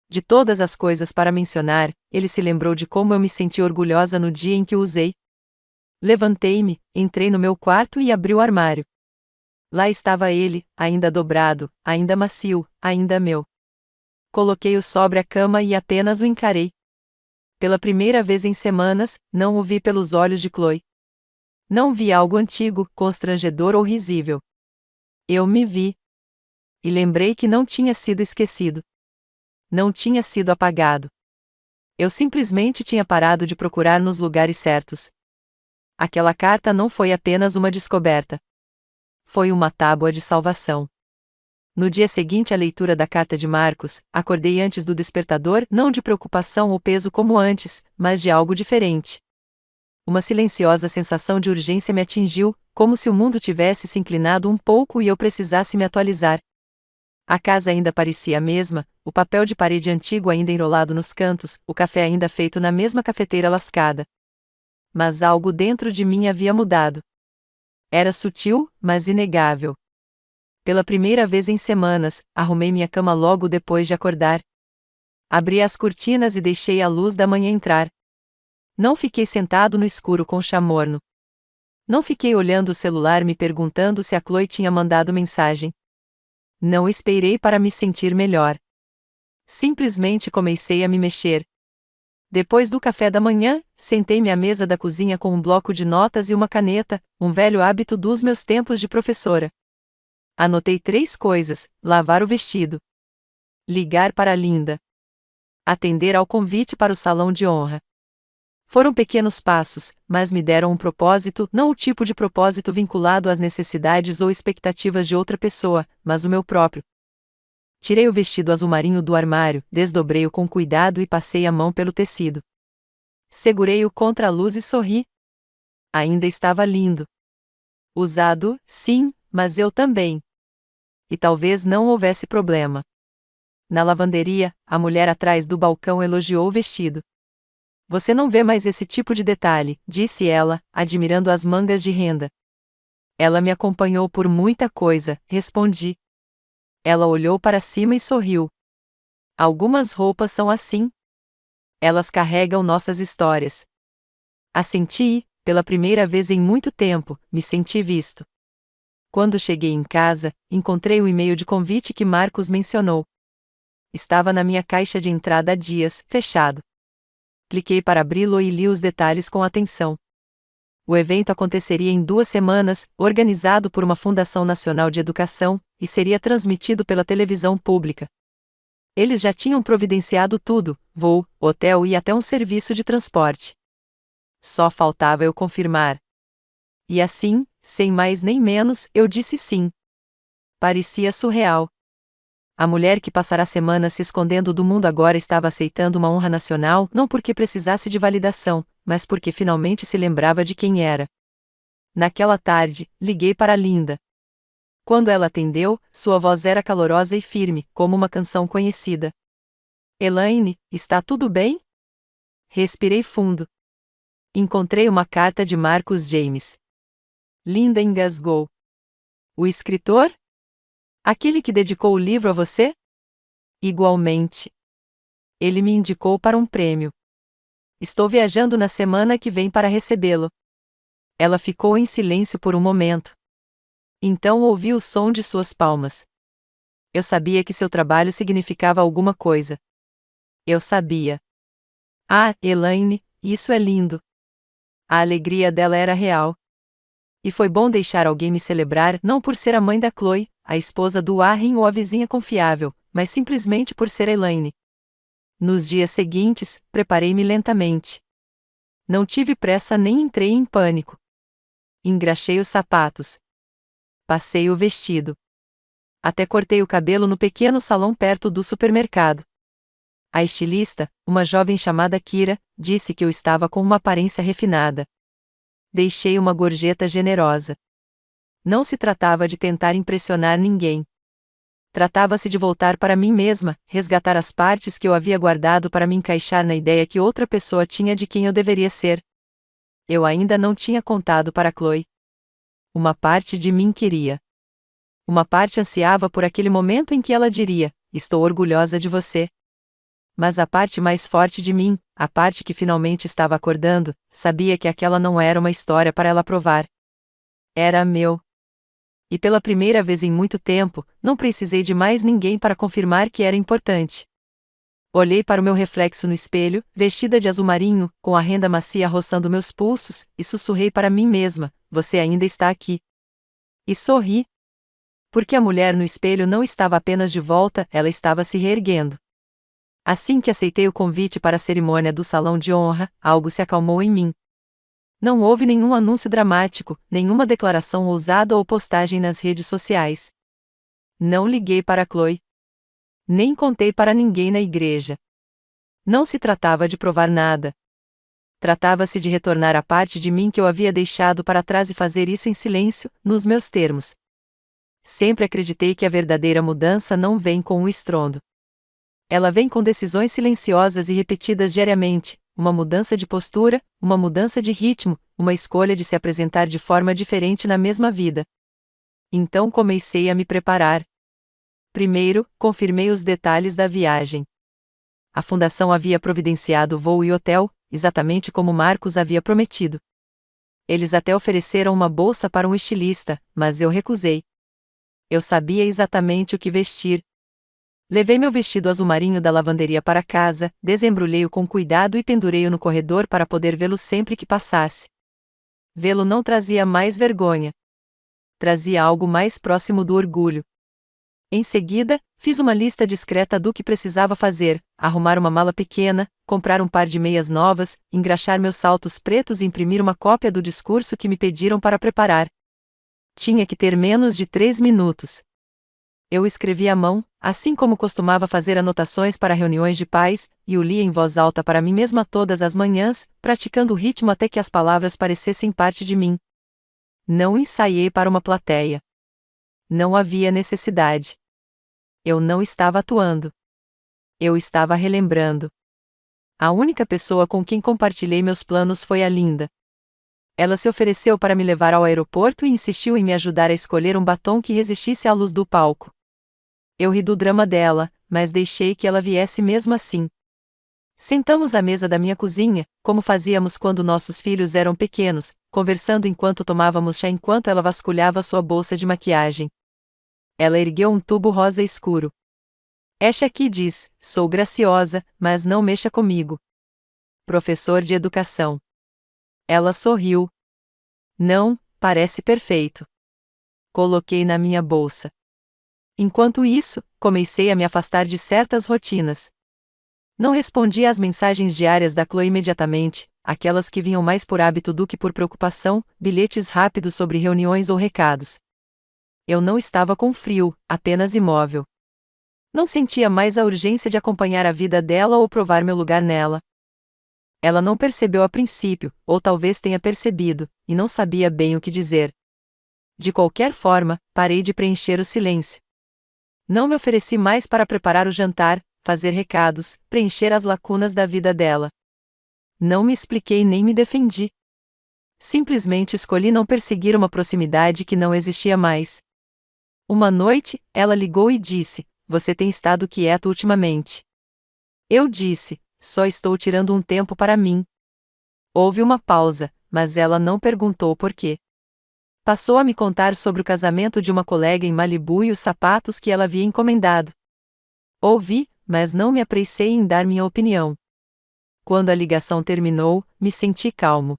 De todas as coisas para mencionar, ele se lembrou de como eu me senti orgulhosa no dia em que o usei. Levantei-me, entrei no meu quarto e abri o armário. Lá estava ele, ainda dobrado, ainda macio, ainda meu. Coloquei-o sobre a cama e apenas o encarei. Pela primeira vez em semanas, não o vi pelos olhos de Chloe. Não vi algo antigo, constrangedor ou risível. Eu me vi. E lembrei que não tinha sido esquecido. Não tinha sido apagado. Eu simplesmente tinha parado de procurar nos lugares certos. Aquela carta não foi apenas uma descoberta. Foi uma tábua de salvação. No dia seguinte à leitura da carta de Marcus, acordei antes do despertador, não de preocupação ou peso como antes, mas de algo diferente. Uma silenciosa sensação de urgência me atingiu, como se o mundo tivesse se inclinado um pouco e eu precisasse me atualizar. A casa ainda parecia a mesma, o papel de parede antigo ainda enrolado nos cantos, o café ainda feito na mesma cafeteira lascada. Mas algo dentro de mim havia mudado. Era sutil, mas inegável. Pela primeira vez em semanas, arrumei minha cama logo depois de acordar. Abri as cortinas e deixei a luz da manhã entrar. Não fiquei sentado no escuro com chá morno. Não fiquei olhando o celular me perguntando se a Chloe tinha mandado mensagem. Não esperei para me sentir melhor. Simplesmente comecei a me mexer. Depois do café da manhã, sentei-me à mesa da cozinha com um bloco de notas e uma caneta, um velho hábito dos meus tempos de professora. Anotei 3 coisas: lavar o vestido, ligar para a Linda, atender ao convite para o salão de honra. Foram pequenos passos, mas me deram um propósito, não o tipo de propósito vinculado às necessidades ou expectativas de outra pessoa, mas o meu próprio. Tirei o vestido azul marinho do armário, desdobrei-o com cuidado e passei a mão pelo tecido. Segurei-o contra a luz e sorri. Ainda estava lindo. Usado, sim, mas eu também. E talvez não houvesse problema. Na lavanderia, a mulher atrás do balcão elogiou o vestido. Você não vê mais esse tipo de detalhe, disse ela, admirando as mangas de renda. Ela me acompanhou por muita coisa, respondi. Ela olhou para cima e sorriu. Algumas roupas são assim. Elas carregam nossas histórias. Assenti e, pela primeira vez em muito tempo, me senti visto. Quando cheguei em casa, encontrei o e-mail de convite que Marcos mencionou. Estava na minha caixa de entrada há dias, fechado. Cliquei para abri-lo e li os detalhes com atenção. O evento aconteceria em 2 semanas, organizado por uma Fundação Nacional de Educação, e seria transmitido pela televisão pública. Eles já tinham providenciado tudo: voo, hotel e até um serviço de transporte. Só faltava eu confirmar. E assim, sem mais nem menos, eu disse sim. Parecia surreal. A mulher que passará semanas se escondendo do mundo agora estava aceitando uma honra nacional, não porque precisasse de validação, mas porque finalmente se lembrava de quem era. Naquela tarde, liguei para a Linda. Quando ela atendeu, sua voz era calorosa e firme, como uma canção conhecida. Elaine, está tudo bem? Respirei fundo. Encontrei uma carta de Marcus James. Linda engasgou. O escritor? Aquele que dedicou o livro a você? Igualmente. Ele me indicou para um prêmio. Estou viajando na semana que vem para recebê-lo. Ela ficou em silêncio por um momento. Então ouvi o som de suas palmas. Eu sabia que seu trabalho significava alguma coisa. Eu sabia. Ah, Elaine, isso é lindo. A alegria dela era real. E foi bom deixar alguém me celebrar, não por ser a mãe da Chloe, a esposa do Warren ou a vizinha confiável, mas simplesmente por ser Elaine. Nos dias seguintes, preparei-me lentamente. Não tive pressa nem entrei em pânico. Engraxei os sapatos. Passei o vestido. Até cortei o cabelo no pequeno salão perto do supermercado. A estilista, uma jovem chamada Kira, disse que eu estava com uma aparência refinada. Deixei uma gorjeta generosa. Não se tratava de tentar impressionar ninguém. Tratava-se de voltar para mim mesma, resgatar as partes que eu havia guardado para me encaixar na ideia que outra pessoa tinha de quem eu deveria ser. Eu ainda não tinha contado para Chloe. Uma parte de mim queria. Uma parte ansiava por aquele momento em que ela diria: estou orgulhosa de você. Mas a parte mais forte de mim, a parte que finalmente estava acordando, sabia que aquela não era uma história para ela provar. Era meu. E pela primeira vez em muito tempo, não precisei de mais ninguém para confirmar que era importante. Olhei para o meu reflexo no espelho, vestida de azul marinho, com a renda macia roçando meus pulsos, e sussurrei para mim mesma: você ainda está aqui. E sorri. Porque a mulher no espelho não estava apenas de volta, ela estava se reerguendo. Assim que aceitei o convite para a cerimônia do salão de honra, algo se acalmou em mim. Não houve nenhum anúncio dramático, nenhuma declaração ousada ou postagem nas redes sociais. Não liguei para Chloe. Nem contei para ninguém na igreja. Não se tratava de provar nada. Tratava-se de retornar à parte de mim que eu havia deixado para trás e fazer isso em silêncio, nos meus termos. Sempre acreditei que a verdadeira mudança não vem com um estrondo. Ela vem com decisões silenciosas e repetidas diariamente, uma mudança de postura, uma mudança de ritmo, uma escolha de se apresentar de forma diferente na mesma vida. Então comecei a me preparar. Primeiro, confirmei os detalhes da viagem. A fundação havia providenciado voo e hotel, exatamente como Marcos havia prometido. Eles até ofereceram uma bolsa para um estilista, mas eu recusei. Eu sabia exatamente o que vestir. Levei meu vestido azul marinho da lavanderia para casa, desembrulhei-o com cuidado e pendurei-o no corredor para poder vê-lo sempre que passasse. Vê-lo não trazia mais vergonha. Trazia algo mais próximo do orgulho. Em seguida, fiz uma lista discreta do que precisava fazer: arrumar uma mala pequena, comprar um par de meias novas, engraxar meus saltos pretos e imprimir uma cópia do discurso que me pediram para preparar. Tinha que ter menos de 3 minutos. Eu escrevi à mão, assim como costumava fazer anotações para reuniões de pais, e o lia em voz alta para mim mesma todas as manhãs, praticando o ritmo até que as palavras parecessem parte de mim. Não ensaiei para uma plateia. Não havia necessidade. Eu não estava atuando. Eu estava relembrando. A única pessoa com quem compartilhei meus planos foi a Linda. Ela se ofereceu para me levar ao aeroporto e insistiu em me ajudar a escolher um batom que resistisse à luz do palco. Eu ri do drama dela, mas deixei que ela viesse mesmo assim. Sentamos à mesa da minha cozinha, como fazíamos quando nossos filhos eram pequenos, conversando enquanto tomávamos chá enquanto ela vasculhava sua bolsa de maquiagem. Ela ergueu um tubo rosa escuro. Este aqui diz: sou graciosa, mas não mexa comigo. Professor de educação. Ela sorriu. Não, parece perfeito. Coloquei na minha bolsa. Enquanto isso, comecei a me afastar de certas rotinas. Não respondi às mensagens diárias da Chloe imediatamente, aquelas que vinham mais por hábito do que por preocupação, bilhetes rápidos sobre reuniões ou recados. Eu não estava com frio, apenas imóvel. Não sentia mais a urgência de acompanhar a vida dela ou provar meu lugar nela. Ela não percebeu a princípio, ou talvez tenha percebido, e não sabia bem o que dizer. De qualquer forma, parei de preencher o silêncio. Não me ofereci mais para preparar o jantar, fazer recados, preencher as lacunas da vida dela. Não me expliquei nem me defendi. Simplesmente escolhi não perseguir uma proximidade que não existia mais. Uma noite, ela ligou e disse: você tem estado quieto ultimamente. Eu disse: só estou tirando um tempo para mim. Houve uma pausa, mas ela não perguntou por quê. Passou a me contar sobre o casamento de uma colega em Malibu e os sapatos que ela havia encomendado. Ouvi, mas não me apressei em dar minha opinião. Quando a ligação terminou, me senti calmo.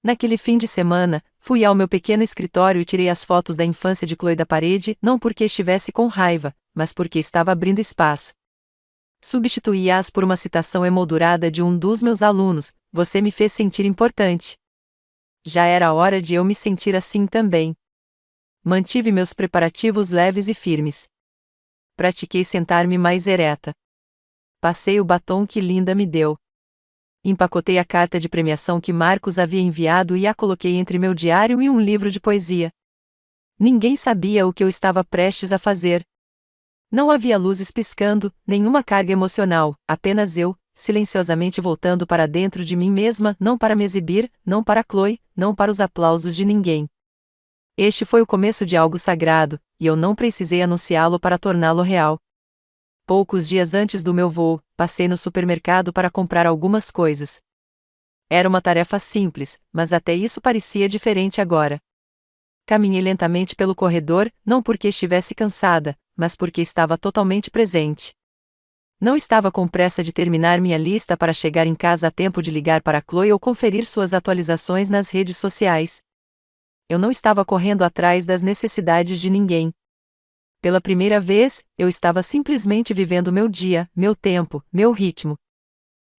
Naquele fim de semana, fui ao meu pequeno escritório e tirei as fotos da infância de Chloe da parede, não porque estivesse com raiva, mas porque estava abrindo espaço. Substituí-as por uma citação emoldurada de um dos meus alunos: você me fez sentir importante. Já era hora de eu me sentir assim também. Mantive meus preparativos leves e firmes. Pratiquei sentar-me mais ereta. Passei o batom que Linda me deu. Empacotei a carta de premiação que Marcos havia enviado e a coloquei entre meu diário e um livro de poesia. Ninguém sabia o que eu estava prestes a fazer. Não havia luzes piscando, nenhuma carga emocional, apenas eu, silenciosamente voltando para dentro de mim mesma, não para me exibir, não para Chloe, não para os aplausos de ninguém. Este foi o começo de algo sagrado, e eu não precisei anunciá-lo para torná-lo real. Poucos dias antes do meu voo, passei no supermercado para comprar algumas coisas. Era uma tarefa simples, mas até isso parecia diferente agora. Caminhei lentamente pelo corredor, não porque estivesse cansada, mas porque estava totalmente presente. Não estava com pressa de terminar minha lista para chegar em casa a tempo de ligar para Chloe ou conferir suas atualizações nas redes sociais. Eu não estava correndo atrás das necessidades de ninguém. Pela primeira vez, eu estava simplesmente vivendo meu dia, meu tempo, meu ritmo.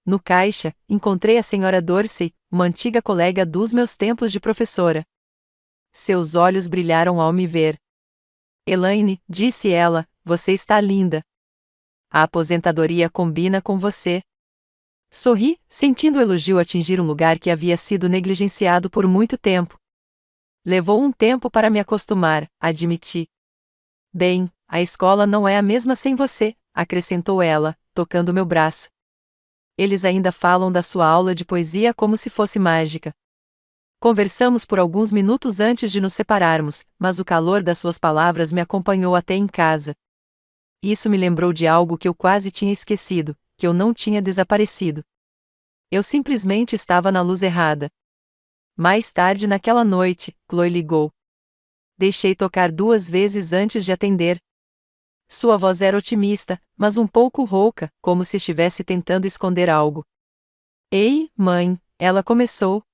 No caixa, encontrei a Sra. Dorsey, uma antiga colega dos meus tempos de professora. Seus olhos brilharam ao me ver. Elaine, disse ela, você está linda. A aposentadoria combina com você. Sorri, sentindo o elogio atingir um lugar que havia sido negligenciado por muito tempo. Levou um tempo para me acostumar, admiti. Bem, a escola não é a mesma sem você, acrescentou ela, tocando meu braço. Eles ainda falam da sua aula de poesia como se fosse mágica. Conversamos por alguns minutos antes de nos separarmos, mas o calor das suas palavras me acompanhou até em casa. Isso me lembrou de algo que eu quase tinha esquecido, que eu não tinha desaparecido. Eu simplesmente estava na luz errada. Mais tarde naquela noite, Chloe ligou. Deixei tocar 2 vezes antes de atender. Sua voz era otimista, mas um pouco rouca, como se estivesse tentando esconder algo. Ei, mãe, ela começou.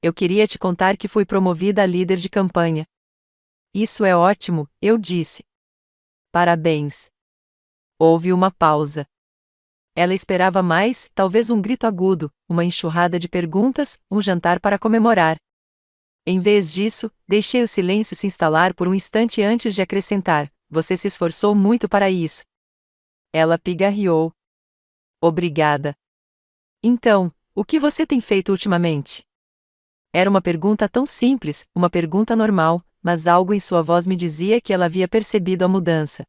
Eu queria te contar que fui promovida a líder de campanha. Isso é ótimo, eu disse. Parabéns. Houve uma pausa. Ela esperava mais, talvez um grito agudo, uma enxurrada de perguntas, um jantar para comemorar. Em vez disso, deixei o silêncio se instalar por um instante antes de acrescentar: você se esforçou muito para isso. Ela pigarreou. Obrigada. Então, o que você tem feito ultimamente? Era uma pergunta tão simples, uma pergunta normal, mas algo em sua voz me dizia que ela havia percebido a mudança.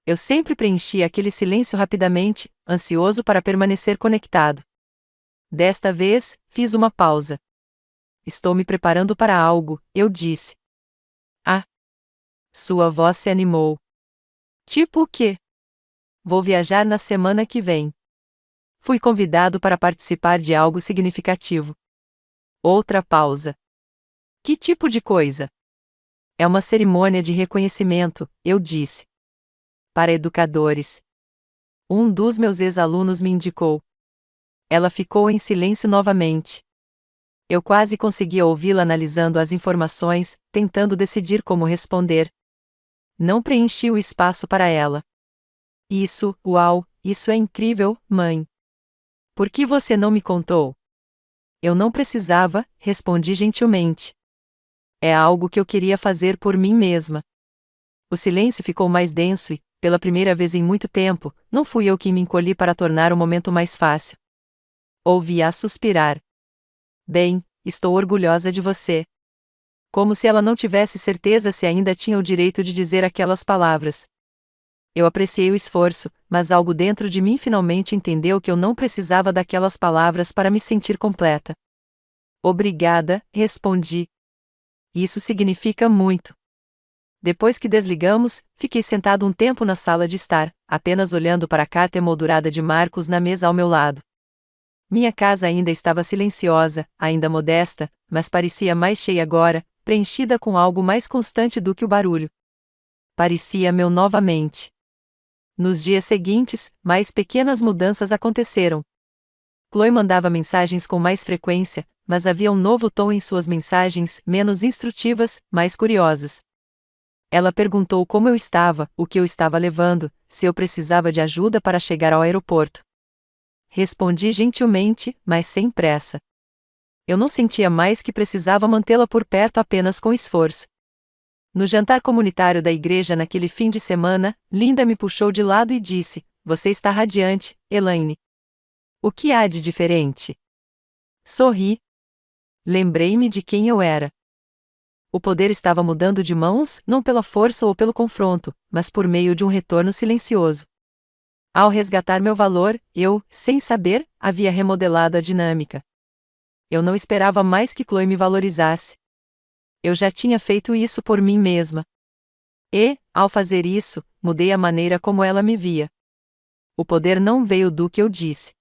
Eu sempre preenchia aquele silêncio rapidamente, ansioso para permanecer conectado. Desta vez, fiz uma pausa. Estou me preparando para algo, eu disse. Ah! Sua voz se animou. Tipo o quê? Vou viajar na semana que vem. Fui convidado para participar de algo significativo. Outra pausa. Que tipo de coisa? É uma cerimônia de reconhecimento, eu disse. Para educadores. Um dos meus ex-alunos me indicou. Ela ficou em silêncio novamente. Eu quase conseguia ouvi-la analisando as informações, tentando decidir como responder. Não preenchi o espaço para ela. Uau, isso é incrível, mãe. Por que você não me contou? Eu não precisava, respondi gentilmente. É algo que eu queria fazer por mim mesma. O silêncio ficou mais denso e, pela primeira vez em muito tempo, não fui eu quem me encolhi para tornar o momento mais fácil. Ouvi-a suspirar. Bem, estou orgulhosa de você. Como se ela não tivesse certeza se ainda tinha o direito de dizer aquelas palavras. Eu apreciei o esforço, mas algo dentro de mim finalmente entendeu que eu não precisava daquelas palavras para me sentir completa. Obrigada, respondi. Isso significa muito. Depois que desligamos, fiquei sentado um tempo na sala de estar, apenas olhando para a carta emoldurada de Marcos na mesa ao meu lado. Minha casa ainda estava silenciosa, ainda modesta, mas parecia mais cheia agora, preenchida com algo mais constante do que o barulho. Parecia meu novamente. Nos dias seguintes, mais pequenas mudanças aconteceram. Chloe mandava mensagens com mais frequência, mas havia um novo tom em suas mensagens, menos instrutivas, mais curiosas. Ela perguntou como eu estava, o que eu estava levando, se eu precisava de ajuda para chegar ao aeroporto. Respondi gentilmente, mas sem pressa. Eu não sentia mais que precisava mantê-la por perto apenas com esforço. No jantar comunitário da igreja naquele fim de semana, Linda me puxou de lado e disse: você está radiante, Elaine. O que há de diferente? Sorri. Lembrei-me de quem eu era. O poder estava mudando de mãos, não pela força ou pelo confronto, mas por meio de um retorno silencioso. Ao resgatar meu valor, eu, sem saber, havia remodelado a dinâmica. Eu não esperava mais que Chloe me valorizasse. Eu já tinha feito isso por mim mesma. E, ao fazer isso, mudei a maneira como ela me via. O poder não veio do que eu disse.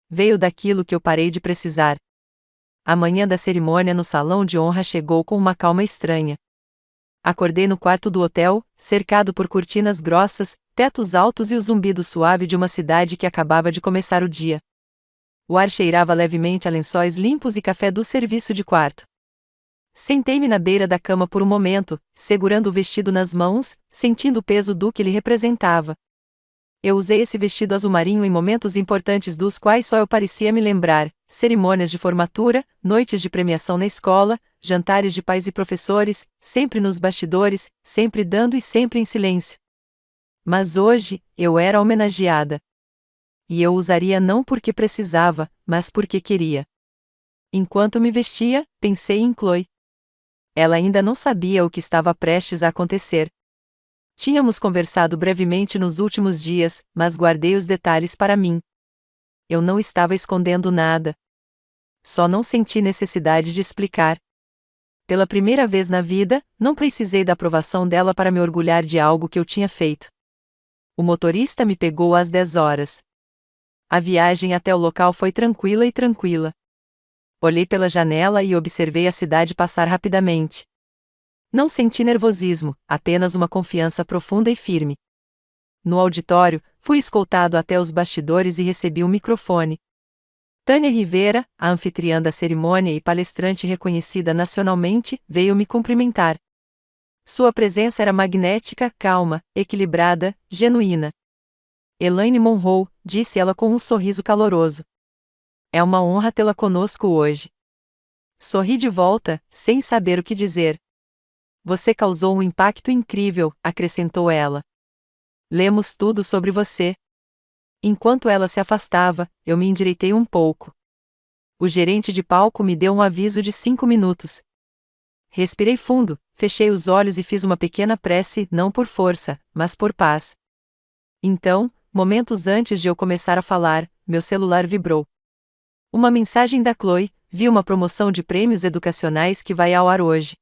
Veio daquilo que eu parei de precisar. A manhã da cerimônia no salão de honra chegou com uma calma estranha. Acordei no quarto do hotel, cercado por cortinas grossas, tetos altos e o zumbido suave de uma cidade que acabava de começar o dia. O ar cheirava levemente a lençóis limpos e café do serviço de quarto. Sentei-me na beira da cama por um momento, segurando o vestido nas mãos, sentindo o peso do que ele representava. Eu usei esse vestido azul marinho em momentos importantes dos quais só eu parecia me lembrar: cerimônias de formatura, noites de premiação na escola, jantares de pais e professores, sempre nos bastidores, sempre dando e sempre em silêncio. Mas hoje, eu era homenageada. E eu usaria não porque precisava, mas porque queria. Enquanto me vestia, pensei em Chloe. Ela ainda não sabia o que estava prestes a acontecer. Tínhamos conversado brevemente nos últimos dias, mas guardei os detalhes para mim. Eu não estava escondendo nada. Só não senti necessidade de explicar. Pela primeira vez na vida, não precisei da aprovação dela para me orgulhar de algo que eu tinha feito. O motorista me pegou às 10 horas. A viagem até o local foi tranquila. Olhei pela janela e observei a cidade passar rapidamente. Não senti nervosismo, apenas uma confiança profunda e firme. No auditório, fui escoltado até os bastidores e recebi um microfone. Tânia Rivera, a anfitriã da cerimônia e palestrante reconhecida nacionalmente, veio me cumprimentar. Sua presença era magnética, calma, equilibrada, genuína. Elaine Monroe, disse ela com um sorriso caloroso. É uma honra tê-la conosco hoje. Sorri de volta, sem saber o que dizer. Você causou um impacto incrível, acrescentou ela. Lemos tudo sobre você. Enquanto ela se afastava, eu me endireitei um pouco. O gerente de palco me deu um aviso de 5 minutos. Respirei fundo, fechei os olhos e fiz uma pequena prece, não por força, mas por paz. Então, momentos antes de eu começar a falar, meu celular vibrou. Uma mensagem da Chloe: vi uma promoção de prêmios educacionais que vai ao ar hoje.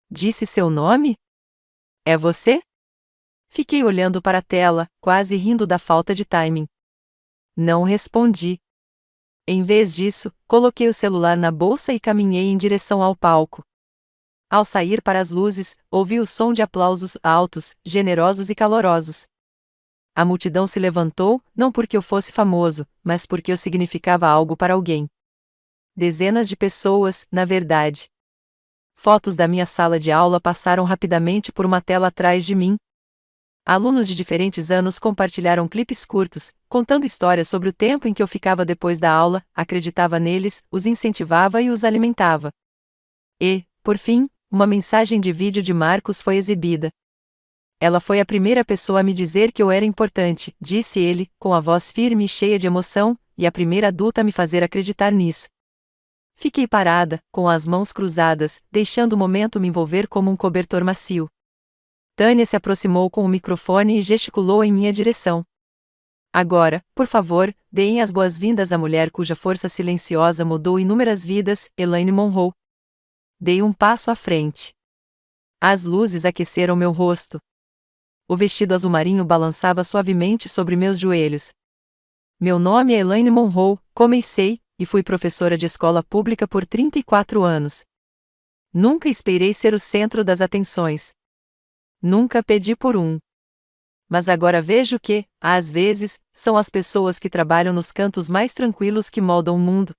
Disse seu nome? É você? Fiquei olhando para a tela, quase rindo da falta de timing. Não respondi. Em vez disso, coloquei o celular na bolsa e caminhei em direção ao palco. Ao sair para as luzes, ouvi o som de aplausos altos, generosos e calorosos. A multidão se levantou, não porque eu fosse famoso, mas porque eu significava algo para alguém. Dezenas de pessoas, na verdade. Fotos da minha sala de aula passaram rapidamente por uma tela atrás de mim. Alunos de diferentes anos compartilharam clipes curtos, contando histórias sobre o tempo em que eu ficava depois da aula, acreditava neles, os incentivava e os alimentava. E, por fim, uma mensagem de vídeo de Marcos foi exibida. Ela foi a primeira pessoa a me dizer que eu era importante, disse ele, com a voz firme e cheia de emoção, e a primeira adulta a me fazer acreditar nisso. Fiquei parada, com as mãos cruzadas, deixando o momento me envolver como um cobertor macio. Tânia se aproximou com o microfone e gesticulou em minha direção. Agora, por favor, deem as boas-vindas à mulher cuja força silenciosa mudou inúmeras vidas, Elaine Monroe. Dei um passo à frente. As luzes aqueceram meu rosto. O vestido azul marinho balançava suavemente sobre meus joelhos. Meu nome é Elaine Monroe, comecei, e fui professora de escola pública por 34 anos. Nunca esperei ser o centro das atenções. Nunca pedi por um. Mas agora vejo que, às vezes, são as pessoas que trabalham nos cantos mais tranquilos que moldam o mundo.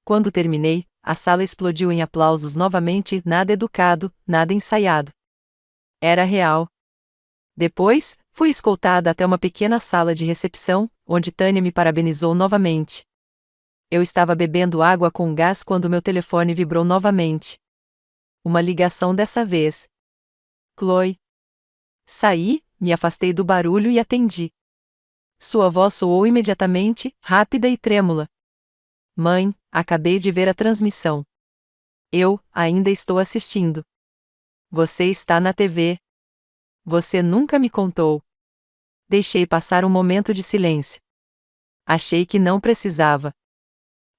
Quando terminei, a sala explodiu em aplausos novamente, nada educado, nada ensaiado. Era real. Depois, fui escoltada até uma pequena sala de recepção, onde Tânia me parabenizou novamente. Eu estava bebendo água com gás quando meu telefone vibrou novamente. Uma ligação dessa vez. Chloe. Saí, me afastei do barulho e atendi. Sua voz soou imediatamente, rápida e trêmula. Mãe, acabei de ver a transmissão. Eu, ainda estou assistindo. Você está na TV. Você nunca me contou. Deixei passar um momento de silêncio. Achei que não precisava.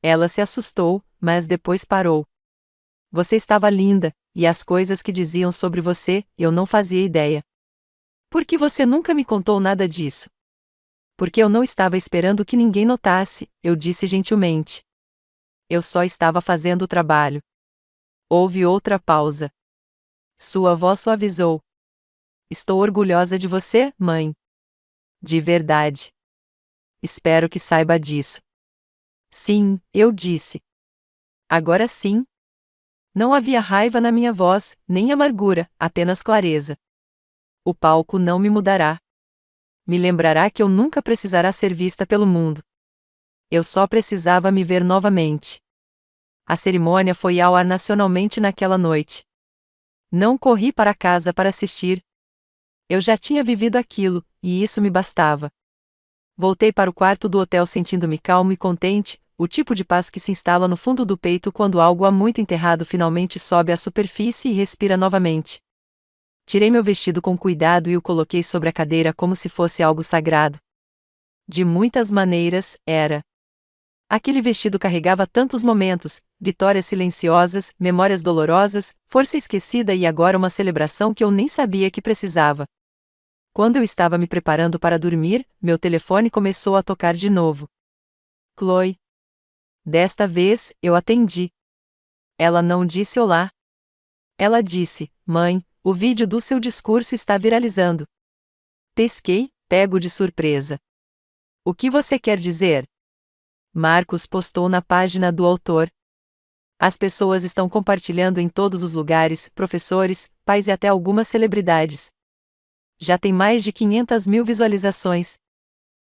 Ela se assustou, mas depois parou. Você estava linda, e as coisas que diziam sobre você, eu não fazia ideia. Por que você nunca me contou nada disso? Porque eu não estava esperando que ninguém notasse, eu disse gentilmente. Eu só estava fazendo o trabalho. Houve outra pausa. Sua voz suavizou. Estou orgulhosa de você, mãe. De verdade. Espero que saiba disso. Sim, eu disse. Agora sim. Não havia raiva na minha voz, nem amargura, apenas clareza. O palco não me mudará. Me lembrará que eu nunca precisará ser vista pelo mundo. Eu só precisava me ver novamente. A cerimônia foi ao ar nacionalmente naquela noite. Não corri para casa para assistir. Eu já tinha vivido aquilo, e isso me bastava. Voltei para o quarto do hotel sentindo-me calmo e contente, o tipo de paz que se instala no fundo do peito quando algo há muito enterrado finalmente sobe à superfície e respira novamente. Tirei meu vestido com cuidado e o coloquei sobre a cadeira como se fosse algo sagrado. De muitas maneiras, era. Aquele vestido carregava tantos momentos, vitórias silenciosas, memórias dolorosas, força esquecida e agora uma celebração que eu nem sabia que precisava. Quando eu estava me preparando para dormir, meu telefone começou a tocar de novo. Chloe. Desta vez, eu atendi. Ela não disse olá. Ela disse: Mãe, o vídeo do seu discurso está viralizando. Pesquei, pego de surpresa. O que você quer dizer? Marcos postou na página do autor. As pessoas estão compartilhando em todos os lugares, professores, pais e até algumas celebridades. Já tem mais de 500.000 visualizações.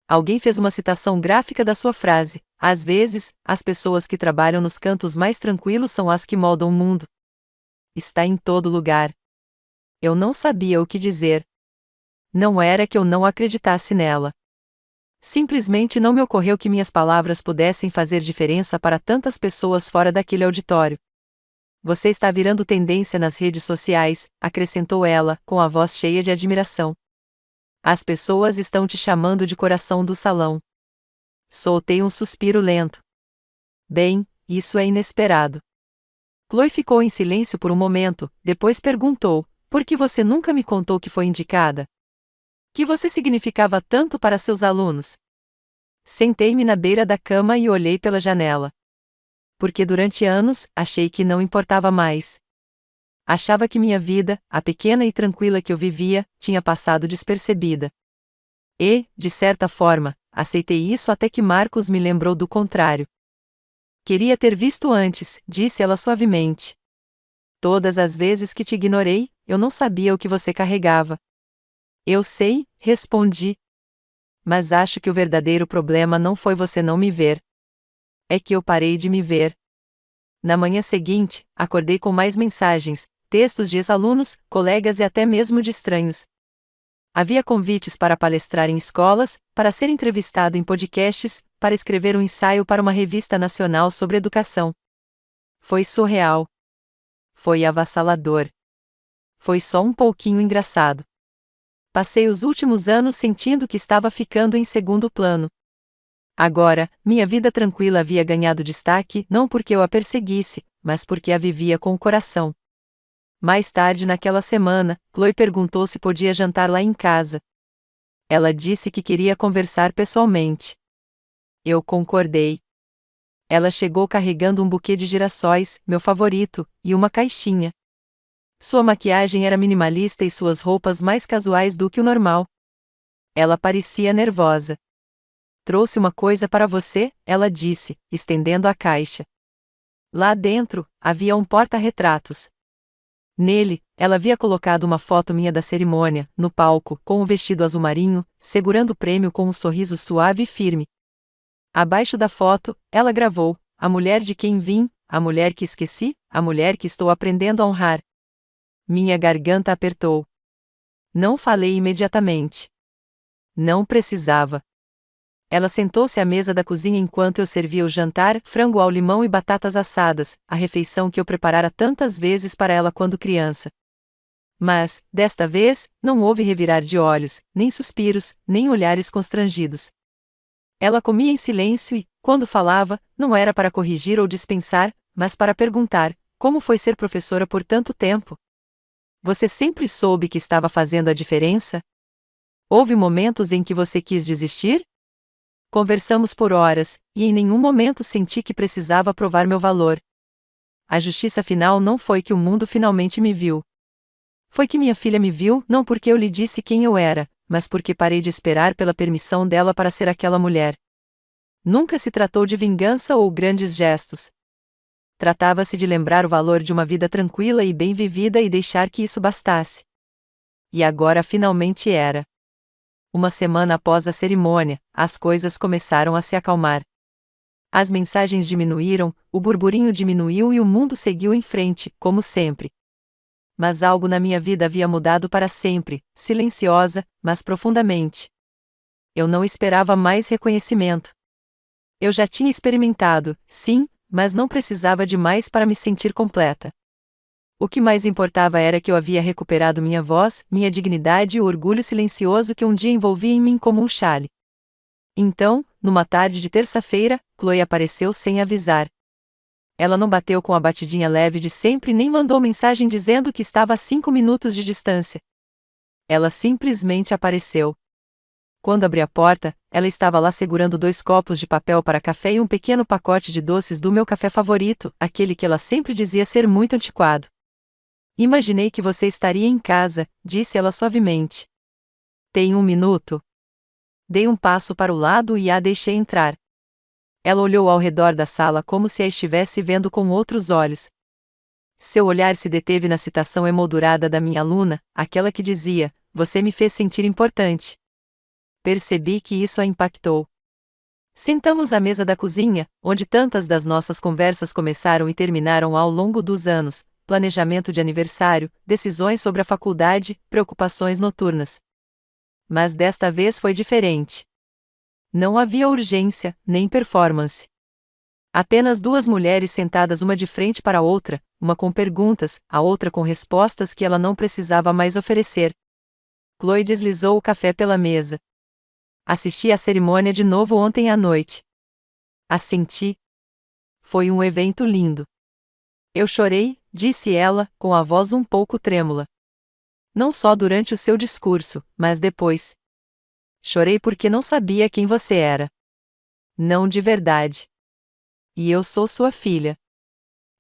Alguém fez uma citação gráfica da sua frase: às vezes, as pessoas que trabalham nos cantos mais tranquilos são as que moldam o mundo. Está em todo lugar. Eu não sabia o que dizer. Não era que eu não acreditasse nela. Simplesmente não me ocorreu que minhas palavras pudessem fazer diferença para tantas pessoas fora daquele auditório. Você está virando tendência nas redes sociais, acrescentou ela, com a voz cheia de admiração. As pessoas estão te chamando de coração do salão. Soltei um suspiro lento. Bem, isso é inesperado. Chloe ficou em silêncio por um momento, depois perguntou: por que você nunca me contou que foi indicada? Que você significava tanto para seus alunos? Sentei-me na beira da cama e olhei pela janela. Porque durante anos, achei que não importava mais. Achava que minha vida, a pequena e tranquila que eu vivia, tinha passado despercebida. E, de certa forma, aceitei isso até que Marcos me lembrou do contrário. Queria ter visto antes, disse ela suavemente. Todas as vezes que te ignorei, eu não sabia o que você carregava. Eu sei, respondi. Mas acho que o verdadeiro problema não foi você não me ver. É que eu parei de me ver. Na manhã seguinte, acordei com mais mensagens, textos de ex-alunos, colegas e até mesmo de estranhos. Havia convites para palestrar em escolas, para ser entrevistado em podcasts, para escrever um ensaio para uma revista nacional sobre educação. Foi surreal. Foi avassalador. Foi só um pouquinho engraçado. Passei os últimos anos sentindo que estava ficando em segundo plano. Agora, minha vida tranquila havia ganhado destaque não porque eu a perseguisse, mas porque a vivia com o coração. Mais tarde naquela semana, Chloe perguntou se podia jantar lá em casa. Ela disse que queria conversar pessoalmente. Eu concordei. Ela chegou carregando um buquê de girassóis, meu favorito, e uma caixinha. Sua maquiagem era minimalista e suas roupas mais casuais do que o normal. Ela parecia nervosa. Trouxe uma coisa para você, ela disse, estendendo a caixa. Lá dentro, havia um porta-retratos. Nele, ela havia colocado uma foto minha da cerimônia, no palco, com o vestido azul marinho, segurando o prêmio com um sorriso suave e firme. Abaixo da foto, ela gravou: a mulher de quem vim, a mulher que esqueci, a mulher que estou aprendendo a honrar. Minha garganta apertou. Não falei imediatamente. Não precisava. Ela sentou-se à mesa da cozinha enquanto eu servia o jantar, frango ao limão e batatas assadas, a refeição que eu preparara tantas vezes para ela quando criança. Mas, desta vez, não houve revirar de olhos, nem suspiros, nem olhares constrangidos. Ela comia em silêncio e, quando falava, não era para corrigir ou dispensar, mas para perguntar: como foi ser professora por tanto tempo? Você sempre soube que estava fazendo a diferença? Houve momentos em que você quis desistir? Conversamos por horas, e em nenhum momento senti que precisava provar meu valor. A justiça final não foi que o mundo finalmente me viu. Foi que minha filha me viu, não porque eu lhe disse quem eu era, mas porque parei de esperar pela permissão dela para ser aquela mulher. Nunca se tratou de vingança ou grandes gestos. Tratava-se de lembrar o valor de uma vida tranquila e bem vivida e deixar que isso bastasse. E agora finalmente era. Uma semana após a cerimônia, as coisas começaram a se acalmar. As mensagens diminuíram, o burburinho diminuiu e o mundo seguiu em frente, como sempre. Mas algo na minha vida havia mudado para sempre, silenciosa, mas profundamente. Eu não esperava mais reconhecimento. Eu já tinha experimentado, sim, mas não precisava de mais para me sentir completa. O que mais importava era que eu havia recuperado minha voz, minha dignidade e o orgulho silencioso que um dia envolvia em mim como um xale. Então, numa tarde de terça-feira, Chloe apareceu sem avisar. Ela não bateu com a batidinha leve de sempre nem mandou mensagem dizendo que estava a 5 minutos de distância. Ela simplesmente apareceu. Quando abri a porta, ela estava lá segurando 2 copos de papel para café e um pequeno pacote de doces do meu café favorito, aquele que ela sempre dizia ser muito antiquado. Imaginei que você estaria em casa, disse ela suavemente. Tem um minuto? Dei um passo para o lado e a deixei entrar. Ela olhou ao redor da sala como se a estivesse vendo com outros olhos. Seu olhar se deteve na citação emoldurada da minha aluna, aquela que dizia: "Você me fez sentir importante." Percebi que isso a impactou. Sentamos à mesa da cozinha, onde tantas das nossas conversas começaram e terminaram ao longo dos anos: planejamento de aniversário, decisões sobre a faculdade, preocupações noturnas. Mas desta vez foi diferente. Não havia urgência, nem performance. Apenas 2 mulheres sentadas uma de frente para a outra, uma com perguntas, a outra com respostas que ela não precisava mais oferecer. Chloe deslizou o café pela mesa. Assisti à cerimônia de novo ontem à noite. Assenti. Foi um evento lindo. Eu chorei, disse ela, com a voz um pouco trêmula. Não só durante o seu discurso, mas depois. Chorei porque não sabia quem você era. Não de verdade. E eu sou sua filha.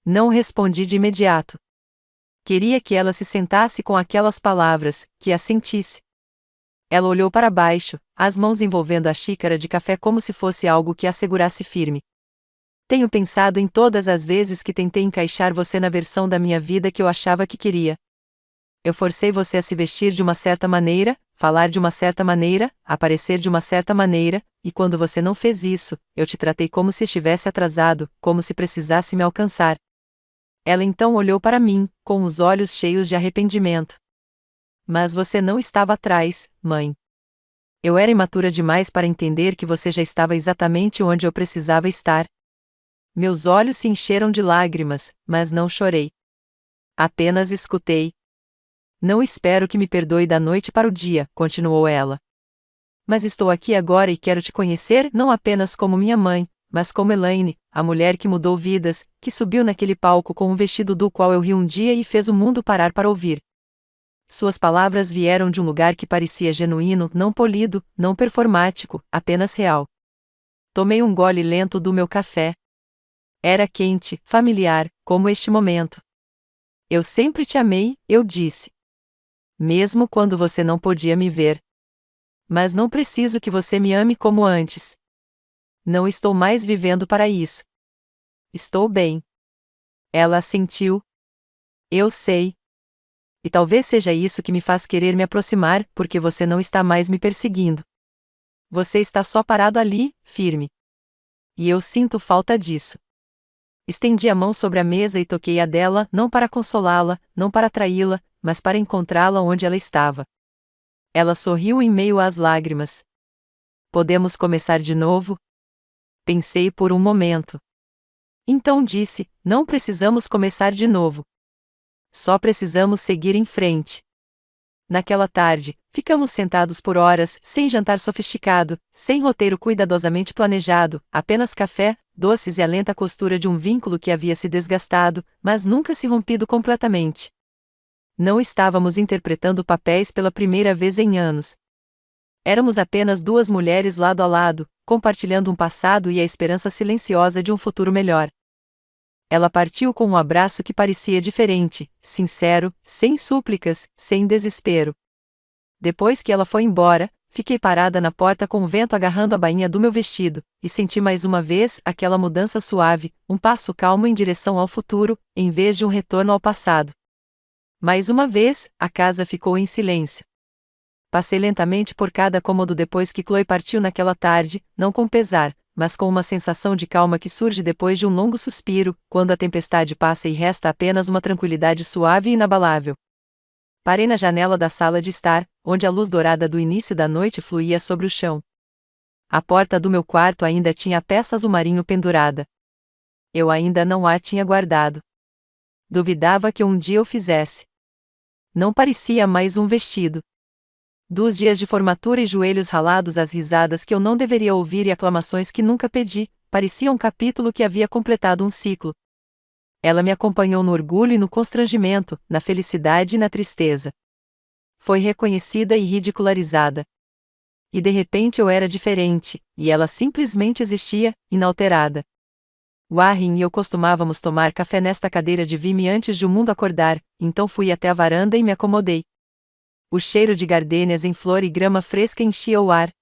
Não respondi de imediato. Queria que ela se sentasse com aquelas palavras, que a sentisse. Ela olhou para baixo, as mãos envolvendo a xícara de café como se fosse algo que a segurasse firme. Tenho pensado em todas as vezes que tentei encaixar você na versão da minha vida que eu achava que queria. Eu forcei você a se vestir de uma certa maneira, falar de uma certa maneira, aparecer de uma certa maneira, e quando você não fez isso, eu te tratei como se estivesse atrasado, como se precisasse me alcançar. Ela então olhou para mim, com os olhos cheios de arrependimento. Mas você não estava atrás, mãe. Eu era imatura demais para entender que você já estava exatamente onde eu precisava estar. Meus olhos se encheram de lágrimas, mas não chorei. Apenas escutei. Não espero que me perdoe da noite para o dia, continuou ela. Mas estou aqui agora e quero te conhecer não apenas como minha mãe, mas como Elaine, a mulher que mudou vidas, que subiu naquele palco com um vestido do qual eu ri um dia e fez o mundo parar para ouvir. Suas palavras vieram de um lugar que parecia genuíno, não polido, não performático, apenas real. Tomei um gole lento do meu café. Era quente, familiar, como este momento. Eu sempre te amei, eu disse. Mesmo quando você não podia me ver. Mas não preciso que você me ame como antes. Não estou mais vivendo para isso. Estou bem. Ela assentiu. Eu sei. E talvez seja isso que me faz querer me aproximar, porque você não está mais me perseguindo. Você está só parado ali, firme. E eu sinto falta disso. Estendi a mão sobre a mesa e toquei a dela, não para consolá-la, não para atraí-la, mas para encontrá-la onde ela estava. Ela sorriu em meio às lágrimas. Podemos começar de novo? Pensei por um momento. Então disse: não precisamos começar de novo. Só precisamos seguir em frente. Naquela tarde, ficamos sentados por horas, sem jantar sofisticado, sem roteiro cuidadosamente planejado, apenas café, doces e a lenta costura de um vínculo que havia se desgastado, mas nunca se rompido completamente. Não estávamos interpretando papéis pela primeira vez em anos. Éramos apenas 2 mulheres lado a lado, compartilhando um passado e a esperança silenciosa de um futuro melhor. Ela partiu com um abraço que parecia diferente, sincero, sem súplicas, sem desespero. Depois que ela foi embora, fiquei parada na porta com o vento agarrando a bainha do meu vestido, e senti mais uma vez aquela mudança suave, um passo calmo em direção ao futuro, em vez de um retorno ao passado. Mais uma vez, a casa ficou em silêncio. Passei lentamente por cada cômodo depois que Chloe partiu naquela tarde, não com pesar, mas com uma sensação de calma que surge depois de um longo suspiro, quando a tempestade passa e resta apenas uma tranquilidade suave e inabalável. Parei na janela da sala de estar, onde a luz dourada do início da noite fluía sobre o chão. A porta do meu quarto ainda tinha a peça azul marinho pendurada. Eu ainda não a tinha guardado. Duvidava que um dia eu fizesse. Não parecia mais um vestido. Dos dias de formatura e joelhos ralados, as risadas que eu não deveria ouvir e aclamações que nunca pedi, parecia um capítulo que havia completado um ciclo. Ela me acompanhou no orgulho e no constrangimento, na felicidade e na tristeza. Foi reconhecida e ridicularizada. e de repente eu era diferente, e ela simplesmente existia, inalterada. Warren e eu costumávamos tomar café nesta cadeira de vime antes de o mundo acordar, então fui até a varanda e me acomodei. O cheiro de gardênias em flor e grama fresca enchia o ar.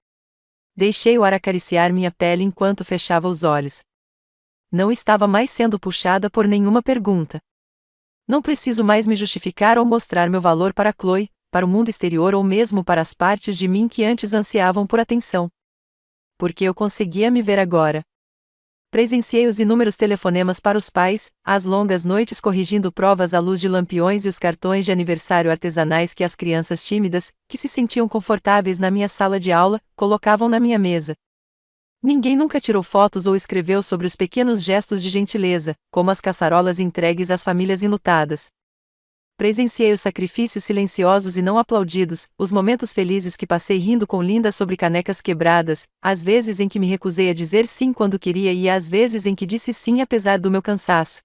Deixei o ar acariciar minha pele enquanto fechava os olhos. Não estava mais sendo puxada por nenhuma pergunta. Não preciso mais me justificar ou mostrar meu valor para Chloe, para o mundo exterior ou mesmo para as partes de mim que antes ansiavam por atenção. Porque eu conseguia me ver agora. Presenciei os inúmeros telefonemas para os pais, as longas noites corrigindo provas à luz de lampiões e os cartões de aniversário artesanais que as crianças tímidas, que se sentiam confortáveis na minha sala de aula, colocavam na minha mesa. Ninguém nunca tirou fotos ou escreveu sobre os pequenos gestos de gentileza, como as caçarolas entregues às famílias enlutadas. Presenciei os sacrifícios silenciosos e não aplaudidos, os momentos felizes que passei rindo com Linda sobre canecas quebradas, as vezes em que me recusei a dizer sim quando queria e as vezes em que disse sim apesar do meu cansaço.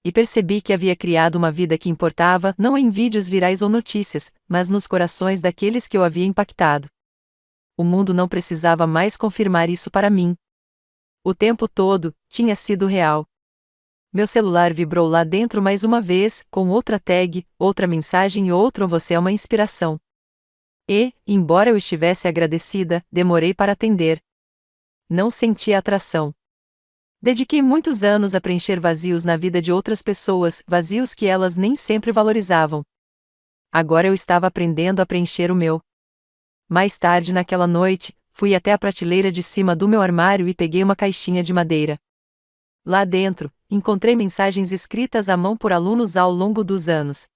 E percebi que havia criado uma vida que importava não em vídeos virais ou notícias, mas nos corações daqueles que eu havia impactado. O mundo não precisava mais confirmar isso para mim. O tempo todo, tinha sido real. Meu celular vibrou lá dentro mais uma vez, com outra tag, outra mensagem e outro "Você é uma inspiração". E, embora eu estivesse agradecida, demorei para atender. Não senti atração. Dediquei muitos anos a preencher vazios na vida de outras pessoas, vazios que elas nem sempre valorizavam. Agora eu estava aprendendo a preencher o meu. Mais tarde naquela noite, fui até a prateleira de cima do meu armário e peguei uma caixinha de madeira. Lá dentro, encontrei mensagens escritas à mão por alunos ao longo dos anos.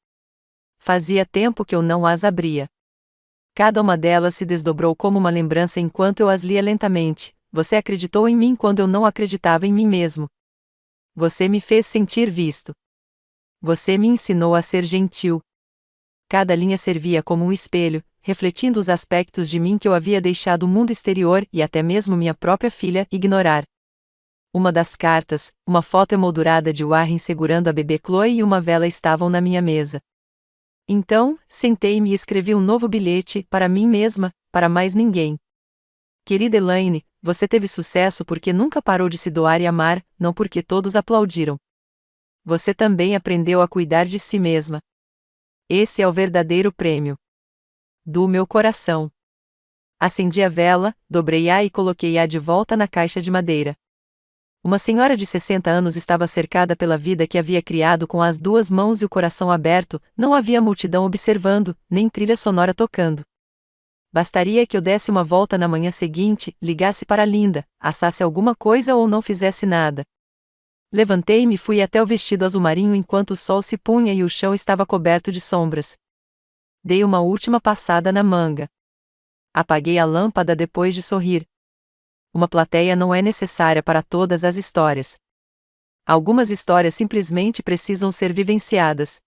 Fazia tempo que eu não as abria. Cada uma delas se desdobrou como uma lembrança enquanto eu as lia lentamente. Você acreditou em mim quando eu não acreditava em mim mesmo. Você me fez sentir visto. Você me ensinou a ser gentil. Cada linha servia como um espelho, refletindo os aspectos de mim que eu havia deixado o mundo exterior e até mesmo minha própria filha ignorar. Uma das cartas, uma foto emoldurada de Warren segurando a bebê Chloe e uma vela estavam na minha mesa. Então, sentei-me e escrevi um novo bilhete, para mim mesma, para mais ninguém. Querida Elaine, você teve sucesso porque nunca parou de se doar e amar, não porque todos aplaudiram. Você também aprendeu a cuidar de si mesma. Esse é o verdadeiro prêmio. Do meu coração. Acendi a vela, dobrei-a e coloquei-a de volta na caixa de madeira. Uma senhora de 60 anos estava cercada pela vida que havia criado com as duas mãos e o coração aberto, não havia multidão observando, nem trilha sonora tocando. Bastaria que eu desse uma volta na manhã seguinte, ligasse para Linda, assasse alguma coisa ou não fizesse nada. Levantei-me e fui até o vestido azul marinho enquanto o sol se punha e o chão estava coberto de sombras. Dei uma última passada na manga. Apaguei a lâmpada depois de sorrir. Uma plateia não é necessária para todas as histórias. Algumas histórias simplesmente precisam ser vivenciadas.